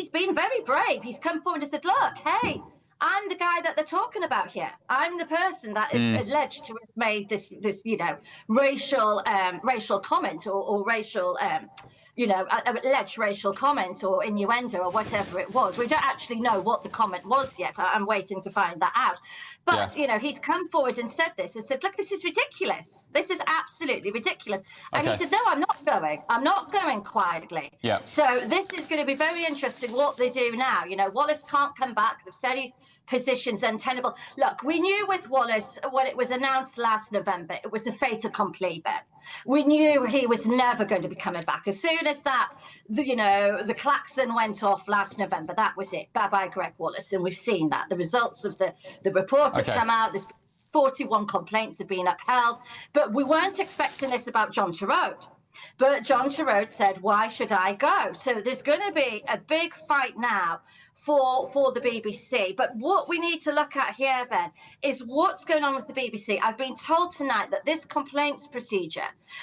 been very brave. He's come forward and said, look, hey, I'm the guy that they're talking about here. I'm the person that is alleged to have made this you know, racial comment or racial you know, alleged racial comment or innuendo or whatever it was. We don't actually know what the comment was yet. I'm waiting to find that out. But, you know, he's come forward and said this and said, look, this is ridiculous. This is absolutely ridiculous. And he said, no, I'm not going. I'm not going quietly. Yeah. So this is going to be very interesting what they do now. You know, Wallace can't come back. They've said his position's untenable. Look, we knew with Wallace, when it was announced last November, it was a fait accompli, Ben. We knew he was never going to be coming back. As soon as that, you know, the klaxon went off last November, that was it. Bye-bye, Greg Wallace. And we've seen that. The results of the report have come out. There's 41 complaints have been upheld. But we weren't expecting this about John Turode. But John Turode said, why should I go? So there's going to be a big fight now for the BBC. But what we need to look at here, Ben, is what's going on with the BBC. I've been told tonight that this complaints procedure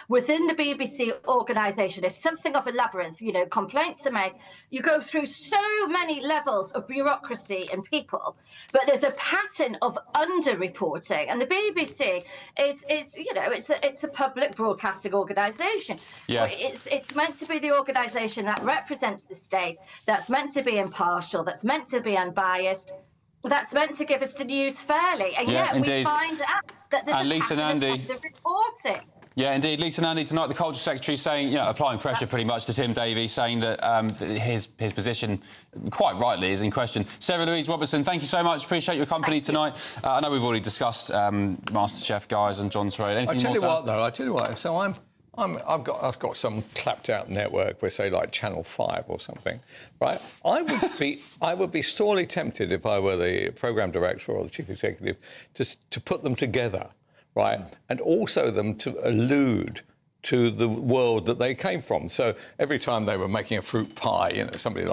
within the BBC organisation is something of a labyrinth. You know, complaints are made. You go through so many levels of bureaucracy and people, but there's a pattern of under-reporting. And the BBC is you know, it's a public broadcasting organisation. Yeah. It's meant to be the organisation that represents the state, that's meant to be impartial, that's meant to be unbiased, that's meant to give us the news fairly. And yet we find out that there's a pattern of under-reporting. Yeah, indeed. Lisa Nandy tonight, the Culture Secretary, saying, you know, applying pressure pretty much to Tim Davies, saying that his position, quite rightly, is in question. Sarah Louise Robertson, thank you so much. Appreciate your company tonight. I know we've already discussed MasterChef guys and John Turode. Anything I tell you what. So I've got some clapped out network, where say like Channel 5 or something, right? I would be sorely tempted, if I were the programme director or the chief executive, to put them together. Right, and also them to allude to the world that they came from. So every time they were making a fruit pie, you know, somebody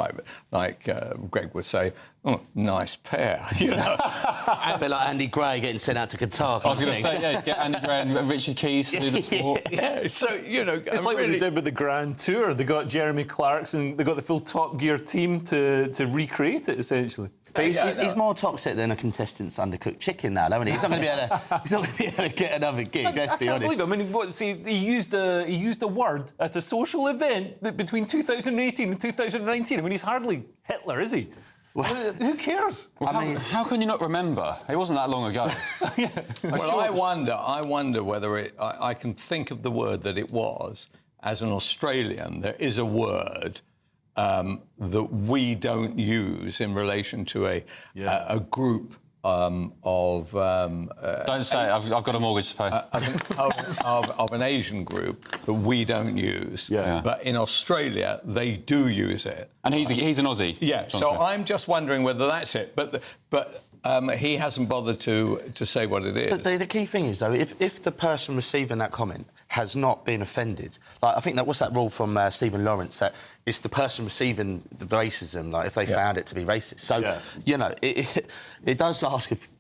like Greg would say, "Oh, nice pear," you know. A bit like Andy Gray getting sent out to Qatar. I was going to say, yeah, get Andy Gray and Richard Keys to do the sport. Yeah, so, you know... It's like what they did with the Grand Tour. They got Jeremy Clarkson, they got the full Top Gear team to recreate it, essentially. But he's more toxic than a contestant's undercooked chicken now, don't he? He's not going to be able to get another gig. Let's be honest. I mean, he used a word at a social event between 2018 and 2019. I mean, he's hardly Hitler, is he? Well, who cares? Well, how can you not remember? It wasn't that long ago. Well, I wonder whether I can think of the word that it was. As an Australian, there is a word that we don't use in relation to a group Don't say it. I've got a mortgage to pay. Of an Asian group that we don't use. Yeah. But in Australia, they do use it. And he's an Aussie. Yeah. So I'm just wondering whether that's it. But he hasn't bothered to say what it is. But the key thing is, though, if the person receiving that comment has not been offended, like I think what's that rule from Stephen Lawrence, that it's the person receiving the racism, like if they found it to be racist. So, you know, it does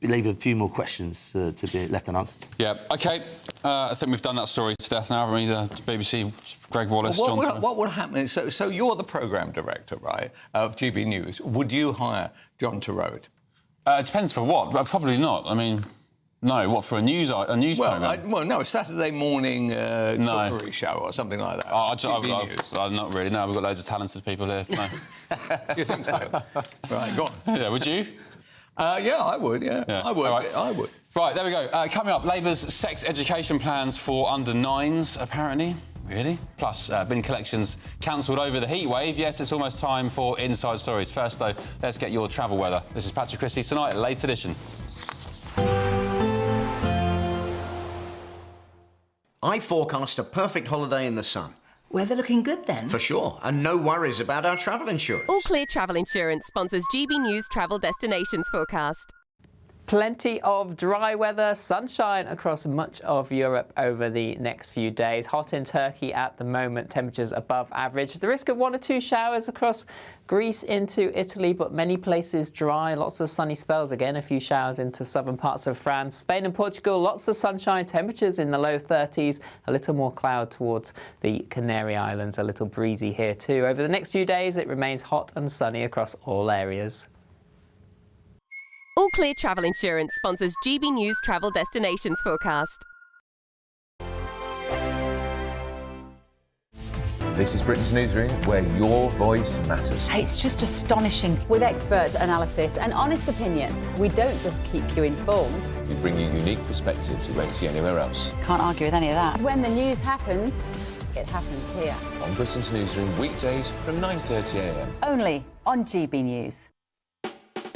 leave a few more questions to be left unanswered. Yeah, OK. I think we've done that story to death now, haven't we? The BBC, Greg Wallace, John... What would happen? So you're the programme director, right, of GB News. Would you hire John Turode? It depends for what. Probably not. I mean... No, what, for a news programme? No, a Saturday morning cookery show or something like that. Not really, no. We've got loads of talented people here. No. Do you think so? Right, go on. Yeah, would you? Yeah, I would, yeah. I would. Right. I would. Right, there we go. Coming up, Labour's sex education plans for under-9s, apparently. Really? Plus, bin collections cancelled over the heat wave. Yes, it's almost time for Inside Stories. First, though, let's get your travel weather. This is Patrick Christys tonight, late edition. I forecast a perfect holiday in the sun. Weather looking good then? For sure, and no worries about our travel insurance. All Clear Travel Insurance sponsors GB News Travel Destinations forecast. Plenty of dry weather, sunshine across much of Europe over the next few days. Hot in Turkey at the moment, temperatures above average. The risk of 1 or 2 showers across Greece into Italy, but many places dry. Lots of sunny spells again, a few showers into southern parts of France. Spain and Portugal, lots of sunshine, temperatures in the low 30s. A little more cloud towards the Canary Islands, a little breezy here too. Over the next few days, it remains hot and sunny across all areas. All Clear Travel Insurance sponsors GB News Travel Destinations forecast. This is Britain's Newsroom, where your voice matters. It's just astonishing. With expert analysis and honest opinion, we don't just keep you informed. We bring you unique perspectives you won't see anywhere else. Can't argue with any of that. When the news happens, it happens here. On Britain's Newsroom, weekdays from 9:30 a.m. Only on GB News.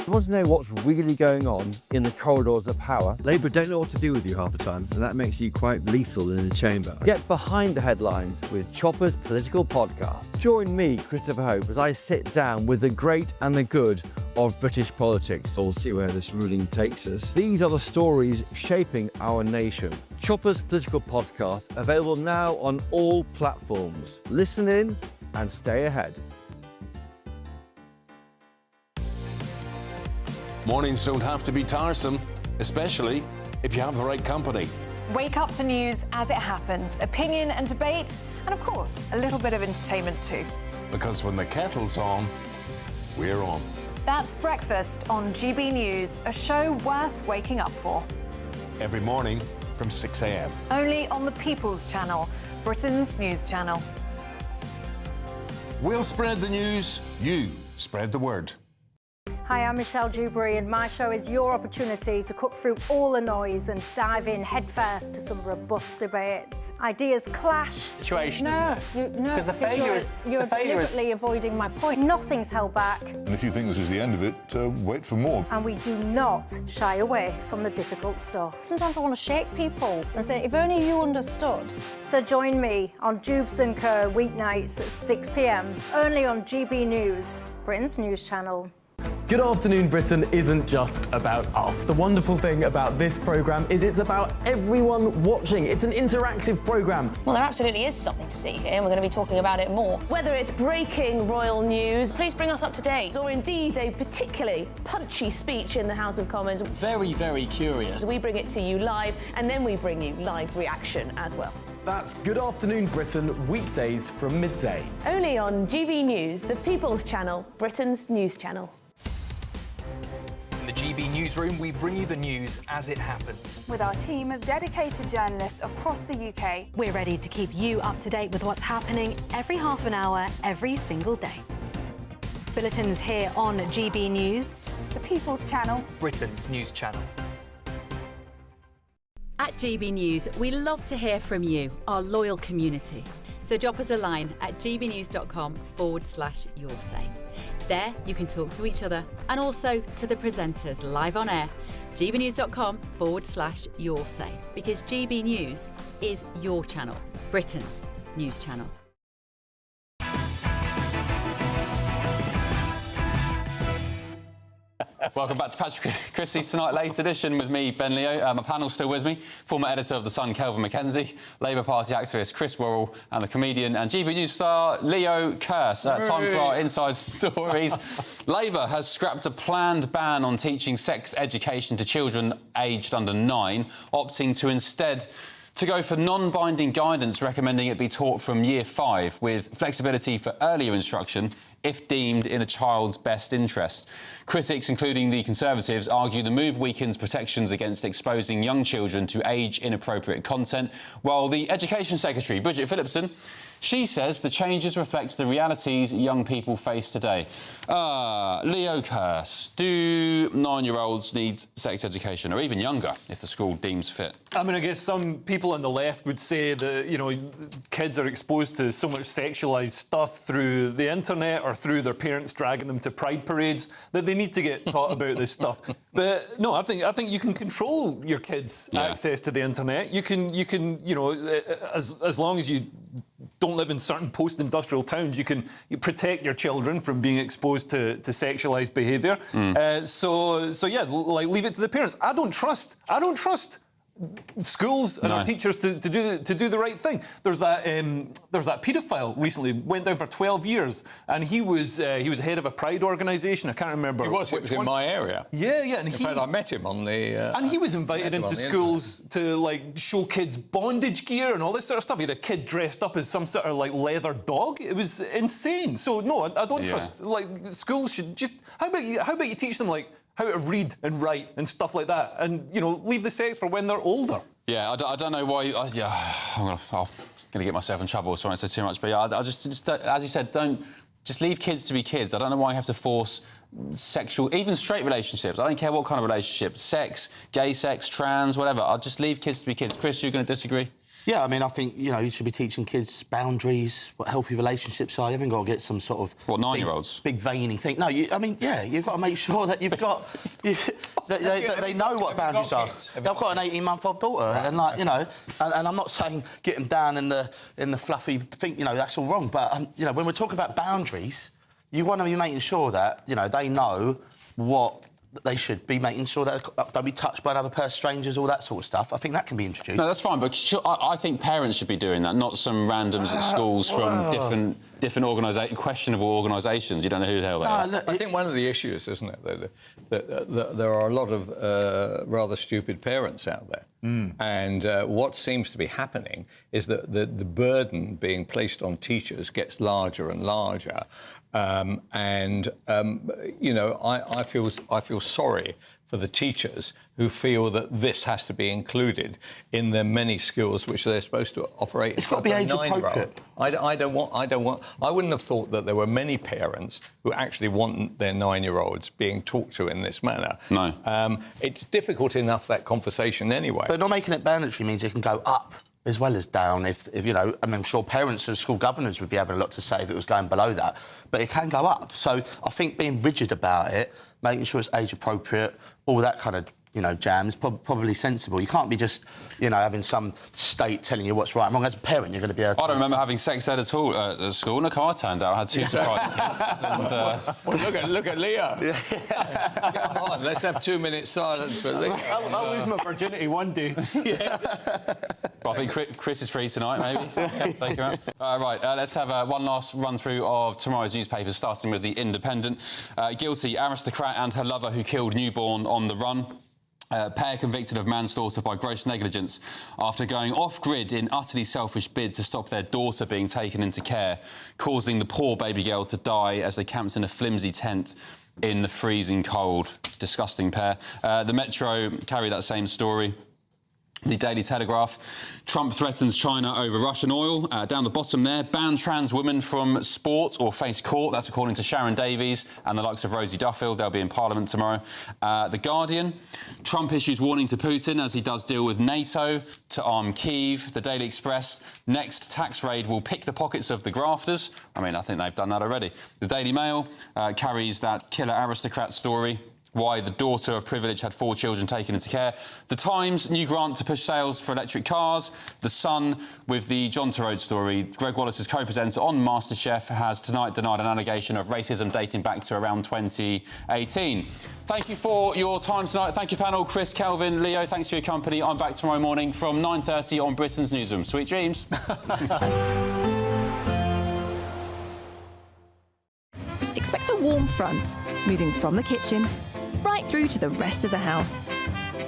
You want to know what's really going on in the corridors of power? Labour don't know what to do with you half the time, and that makes you quite lethal in the chamber. Get behind the headlines with Chopper's political podcast. Join me, Christopher Hope, as I sit down with the great and the good of British politics. We'll see where this ruling takes us. These are the stories shaping our nation. Chopper's political podcast, available now on all platforms. Listen in and stay ahead. Mornings don't have to be tiresome, especially if you have the right company. Wake up to news as it happens, opinion and debate, and of course, a little bit of entertainment too. Because when the kettle's on, we're on. That's Breakfast on GB News, a show worth waking up for. Every morning from 6 a.m. Only on the People's Channel, Britain's news channel. We'll spread the news, you spread the word. Hi, I'm Michelle Dewberry, and my show is your opportunity to cut through all the noise and dive in headfirst to some robust debates. Ideas clash. Situation, no, Because the failure is... You're deliberately avoiding my point. Nothing's held back. And if you think this is the end of it, wait for more. And we do not shy away from the difficult stuff. Sometimes I want to shake people and say, if only you understood. So join me on Jubes & Co. weeknights at 6 p.m, only on GB News, Britain's news channel. Good Afternoon Britain isn't just about us. The wonderful thing about this programme is it's about everyone watching. It's an interactive programme. Well, there absolutely is something to see here, and we're going to be talking about it more. Whether it's breaking royal news, please bring us up to date, or indeed a particularly punchy speech in the House of Commons. Very, very curious. We bring it to you live, and then we bring you live reaction as well. That's Good Afternoon Britain, weekdays from midday. Only on GB News, the People's Channel, Britain's news channel. In the GB Newsroom, we bring you the news as it happens. With our team of dedicated journalists across the UK, we're ready to keep you up to date with what's happening every half an hour, every single day. Bulletins here on GB News, the People's Channel, Britain's news channel. At GB News, we love to hear from you, our loyal community. So drop us a line at gbnews.com/yoursay. There, you can talk to each other and also to the presenters live on air gbnews.com/your say, because GB News is your channel, Britain's news channel. Welcome back to Patrick Christys tonight, latest edition with me, Ben Leo. My panel's still with me, former editor of The Sun, Kelvin McKenzie, Labour Party activist Chris Worrell, and the comedian and GB News star Leo Kearse. Time for our inside stories. Labour has scrapped a planned ban on teaching sex education to children aged under 9, opting to instead go for non-binding guidance recommending it be taught from year 5, with flexibility for earlier instruction if deemed in a child's best interest. Critics, including the Conservatives, argue the move weakens protections against exposing young children to age-inappropriate content, while the Education Secretary, Bridget Phillipson, she says the changes reflect the realities young people face today. Leo Kearse, do 9-year-olds need sex education, or even younger, if the school deems fit? I mean, I guess some people on the left would say that, you know, kids are exposed to so much sexualised stuff through the internet or through their parents dragging them to pride parades that they need to get taught about this stuff. But no, I think you can control your kids' access to the internet. You can, you know, as long as you don't live in certain post-industrial towns, you protect your children from being exposed to sexualised behaviour. So yeah, like, leave it to the parents. I don't trust schools and our teachers to do the right thing. There's that paedophile recently went down for 12 years, and he was head of a pride organisation. I can't remember. It was in my area. Yeah, and in fact, I met him on the. And he was invited into schools to like show kids bondage gear and all this sort of stuff. He had a kid dressed up as some sort of like leather dog. It was insane. So no, I don't trust. Like, schools should just. How about you teach them like how to read and write and stuff like that, and, you know, leave the sex for when they're older. Yeah, I don't know why. I'm gonna get myself in trouble, so I won't say too much. But yeah, I just as you said, don't just leave kids to be kids. I don't know why you have to force sexual, even straight relationships. I don't care what kind of relationship, sex, gay sex, trans, whatever. I'll just leave kids to be kids. Chris, you're going to disagree? Yeah, I mean, I think, you know, you should be teaching kids boundaries, what healthy relationships are. You haven't got to get some sort of... What, 9-year-olds? Big veiny thing. No, you've got to make sure that you've got... that they know what boundaries are. I've got an 18-month-old daughter, and, like, you know, and I'm not saying get them down in the fluffy thing, you know, that's all wrong, but, you know, when we're talking about boundaries, you want to be making sure that, you know, they know what... They should be making sure that they'll be touched by another person, strangers, all that sort of stuff. I think that can be introduced. No, that's fine, but I think parents should be doing that, not some randoms at schools from different questionable organisations. You don't know who the hell they are. Look, I think one of the issues, isn't it, that there are a lot of rather stupid parents out there. And what seems to be happening is that the burden being placed on teachers gets larger and larger. You know, I feel sorry for the teachers who feel that this has to be included in their many skills which they're supposed to operate. It's got to be age appropriate. I wouldn't have thought that there were many parents who actually want their 9-year-olds being talked to in this manner. No. It's difficult enough, that conversation, anyway. But not making it mandatory means it can go up as well as down. If you know, I mean, I'm sure parents and school governors would be having a lot to say if it was going below that, but it can go up. So I think being rigid about it, making sure it's age appropriate, all that kind of, you know, jam is probably sensible. You can't be just, you know, having some state telling you what's right and wrong. As a parent, you're going to be able to... I don't remember having sex ed at all at school. Look how I turned out. I had 2 surprising kids. And, well, look at Leo. Come on, let's have 2 minutes silence for Leo. I'll lose my virginity one day. Well, I think Chris is free tonight, maybe. Take her out. Right, let's have one last run-through of tomorrow's newspapers, starting with The Independent. Guilty aristocrat and her lover who killed newborn on the run. Pair convicted of manslaughter by gross negligence after going off-grid in utterly selfish bid to stop their daughter being taken into care, causing the poor baby girl to die as they camped in a flimsy tent in the freezing cold. Disgusting pair. The Metro carry that same story. The Daily Telegraph. Trump threatens China over Russian oil. Down the bottom there, ban trans women from sport or face court. That's according to Sharon Davies and the likes of Rosie Duffield. They'll be in Parliament tomorrow. The Guardian. Trump issues warning to Putin as he does deal with NATO to arm Kyiv. The Daily Express. Next tax raid will pick the pockets of the grafters. I mean, I think they've done that already. The Daily Mail carries that killer aristocrat story. why the daughter of privilege had 4 children taken into care. The Times, new grant to push sales for electric cars. The Sun, with the John Turode story. Greg Wallace's co-presenter on MasterChef has tonight denied an allegation of racism dating back to around 2018. Thank you for your time tonight. Thank you, panel. Chris, Kelvin, Leo, thanks for your company. I'm back tomorrow morning from 9:30 on Britain's Newsroom. Sweet dreams. Expect a warm front, moving from the kitchen right through to the rest of the house.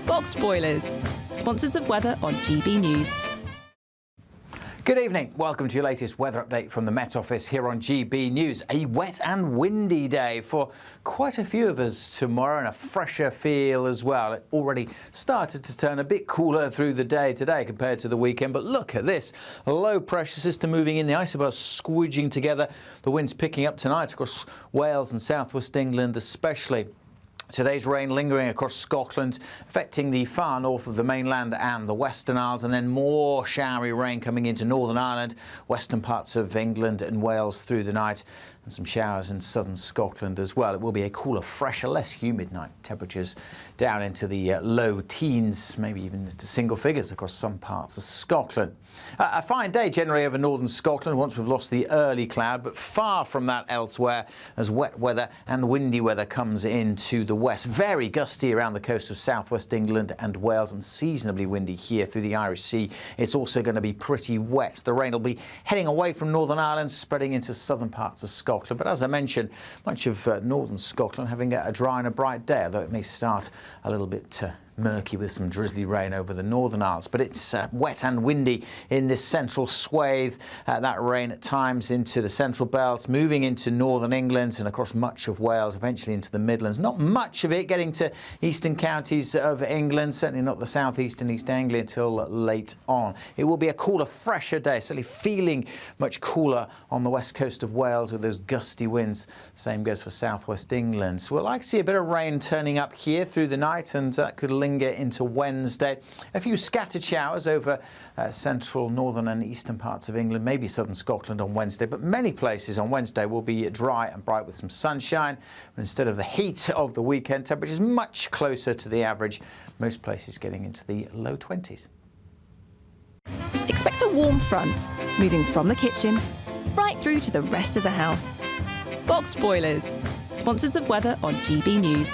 Boxed Boilers, sponsors of weather on GB News. Good evening. Welcome to your latest weather update from the Met Office here on GB News. A wet and windy day for quite a few of us tomorrow, and a fresher feel as well. It already started to turn a bit cooler through the day today compared to the weekend, but look at this. A low pressure system moving in, the isobars squidging together. The wind's picking up tonight across Wales and southwest England especially. Today's rain lingering across Scotland, affecting the far north of the mainland and the Western Isles, and then more showery rain coming into Northern Ireland, western parts of England and Wales through the night, and some showers in southern Scotland as well. It will be a cooler, fresher, less humid night. Temperatures down into the low teens, maybe even into single figures across some parts of Scotland. A fine day generally over northern Scotland once we've lost the early cloud, but far from that elsewhere as wet weather and windy weather comes into the west. Very gusty around the coast of southwest England and Wales, and seasonably windy here through the Irish Sea. It's also going to be pretty wet. The rain will be heading away from Northern Ireland, spreading into southern parts of Scotland. But as I mentioned, much of northern Scotland having a dry and a bright day, although it may start a little bit murky with some drizzly rain over the Northern Isles. But it's wet and windy in this central swathe. That rain at times into the central belt, moving into northern England and across much of Wales, eventually into the Midlands. Not much of it getting to eastern counties of England, certainly not the southeast and East Anglia until late on. It will be a cooler, fresher day, certainly feeling much cooler on the west coast of Wales with those gusty winds. Same goes for southwest England. So we'll like to see a bit of rain turning up here through the night, and that could linger into Wednesday. A few scattered showers over central, northern and eastern parts of England, maybe southern Scotland on Wednesday, but many places on Wednesday will be dry and bright with some sunshine. But instead of the heat of the weekend, temperatures much closer to the average, most places getting into the low 20s. Expect a warm front, moving from the kitchen right through to the rest of the house. Boxed Boilers, sponsors of weather on GB News.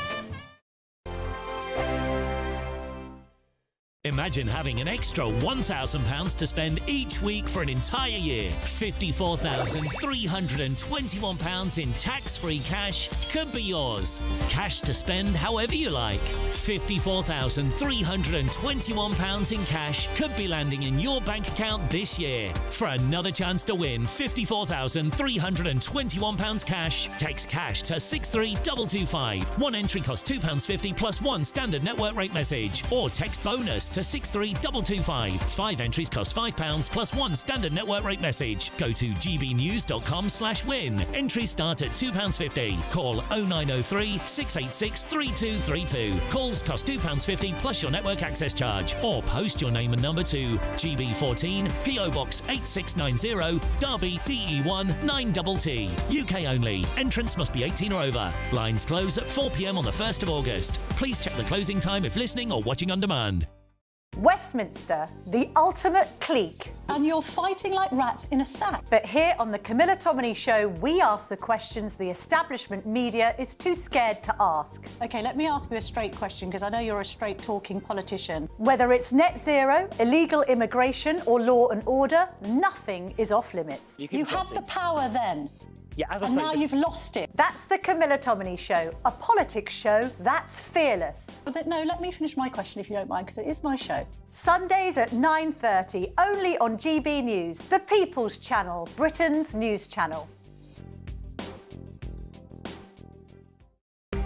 Imagine having an extra £1,000 to spend each week for an entire year. £54,321 in tax-free cash could be yours. Cash to spend however you like. £54,321 in cash could be landing in your bank account this year. For another chance to win £54,321 cash, text cash to 63225. One entry costs £2.50 plus one standard network rate message, or text bonus to 63225. 5 entries cost £5 plus one standard network rate message. Go to gbnews.com/win. Entries start at £2.50. Call 0903 686 3232. Calls cost £2.50 plus your network access charge. Or post your name and number to GB14 PO Box 8690 Derby DE1 9TT. UK only. Entrance must be 18 or over. Lines close at 4 p.m. on the 1st of August. Please check the closing time if listening or watching on demand. Westminster, the ultimate clique. And you're fighting like rats in a sack. But here on the Camilla Tominey Show, we ask the questions the establishment media is too scared to ask. OK, let me ask you a straight question, because I know you're a straight-talking politician. Whether it's net zero, illegal immigration or law and order, nothing is off limits. You had the power then. Yeah, as I and say, now you've lost it. That's the Camilla Tominey Show, a politics show that's fearless. But no, let me finish my question if you don't mind, because it is my show. Sundays at 9:30, only on GB News, the People's Channel, Britain's news channel.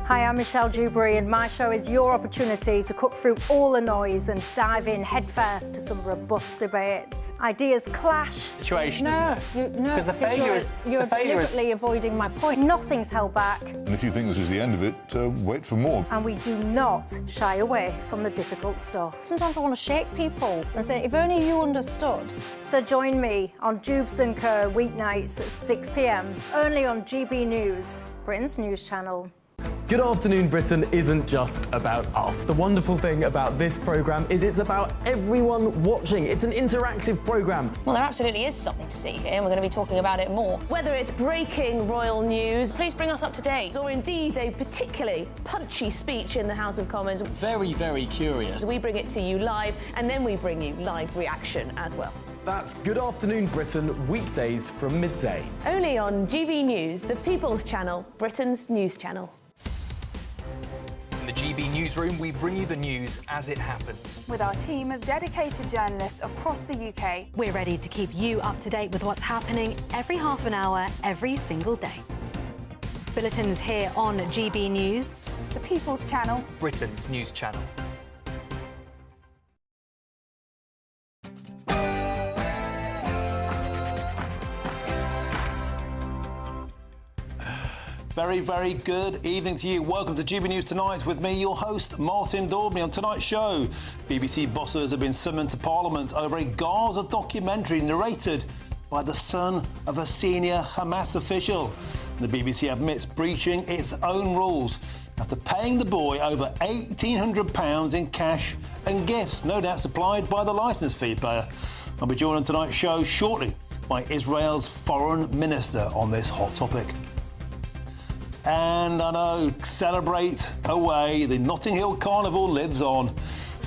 Hi, I'm Michelle Dewberry, and my show is your opportunity to cut through all the noise and dive in headfirst to some robust debates. Ideas clash. Situation, isn't it? Because the failure is... You're deliberately avoiding my point. Nothing's held back. And if you think this is the end of it, wait for more. And we do not shy away from the difficult stuff. Sometimes I want to shake people and say, if only you understood. So join me on Jubes & Co. weeknights at 6 p.m, only on GB News, Britain's news channel. Good Afternoon Britain isn't just about us. The wonderful thing about this programme is it's about everyone watching. It's an interactive programme. Well, there absolutely is something to see here, and we're going to be talking about it more. Whether it's breaking royal news, please bring us up to date, or indeed a particularly punchy speech in the House of Commons. Very, very curious. We bring it to you live, and then we bring you live reaction as well. That's Good Afternoon Britain, weekdays from midday. Only on GB News, the People's Channel, Britain's news channel. In the GB Newsroom, we bring you the news as it happens. With our team of dedicated journalists across the UK. We're ready to keep you up to date with what's happening every half an hour, every single day. Bulletins here on GB News. The People's Channel. Britain's news channel. Very, very good evening to you. Welcome to GB News Tonight with me, your host, Martin Daubney. On tonight's show, BBC bosses have been summoned to Parliament over a Gaza documentary narrated by the son of a senior Hamas official. The BBC admits breaching its own rules after paying the boy over £1,800 in cash and gifts, no doubt supplied by the licence fee payer. I'll be joined on tonight's show shortly by Israel's foreign minister on this hot topic. And I know, celebrate away, the Notting Hill Carnival lives on.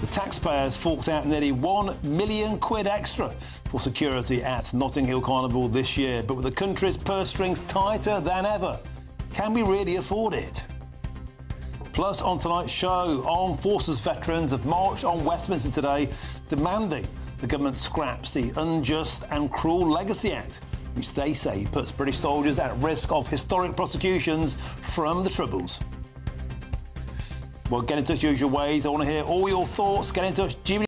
The taxpayers forked out nearly £1 million extra for security at Notting Hill Carnival this year, but with the country's purse strings tighter than ever, can we really afford it? Plus, on tonight's show, Armed Forces veterans have marched on Westminster today, demanding the government scraps the Unjust and Cruel Legacy Act, which they say puts British soldiers at risk of historic prosecutions from the Troubles. Well, get in touch usual ways. I want to hear all your thoughts. Get in touch.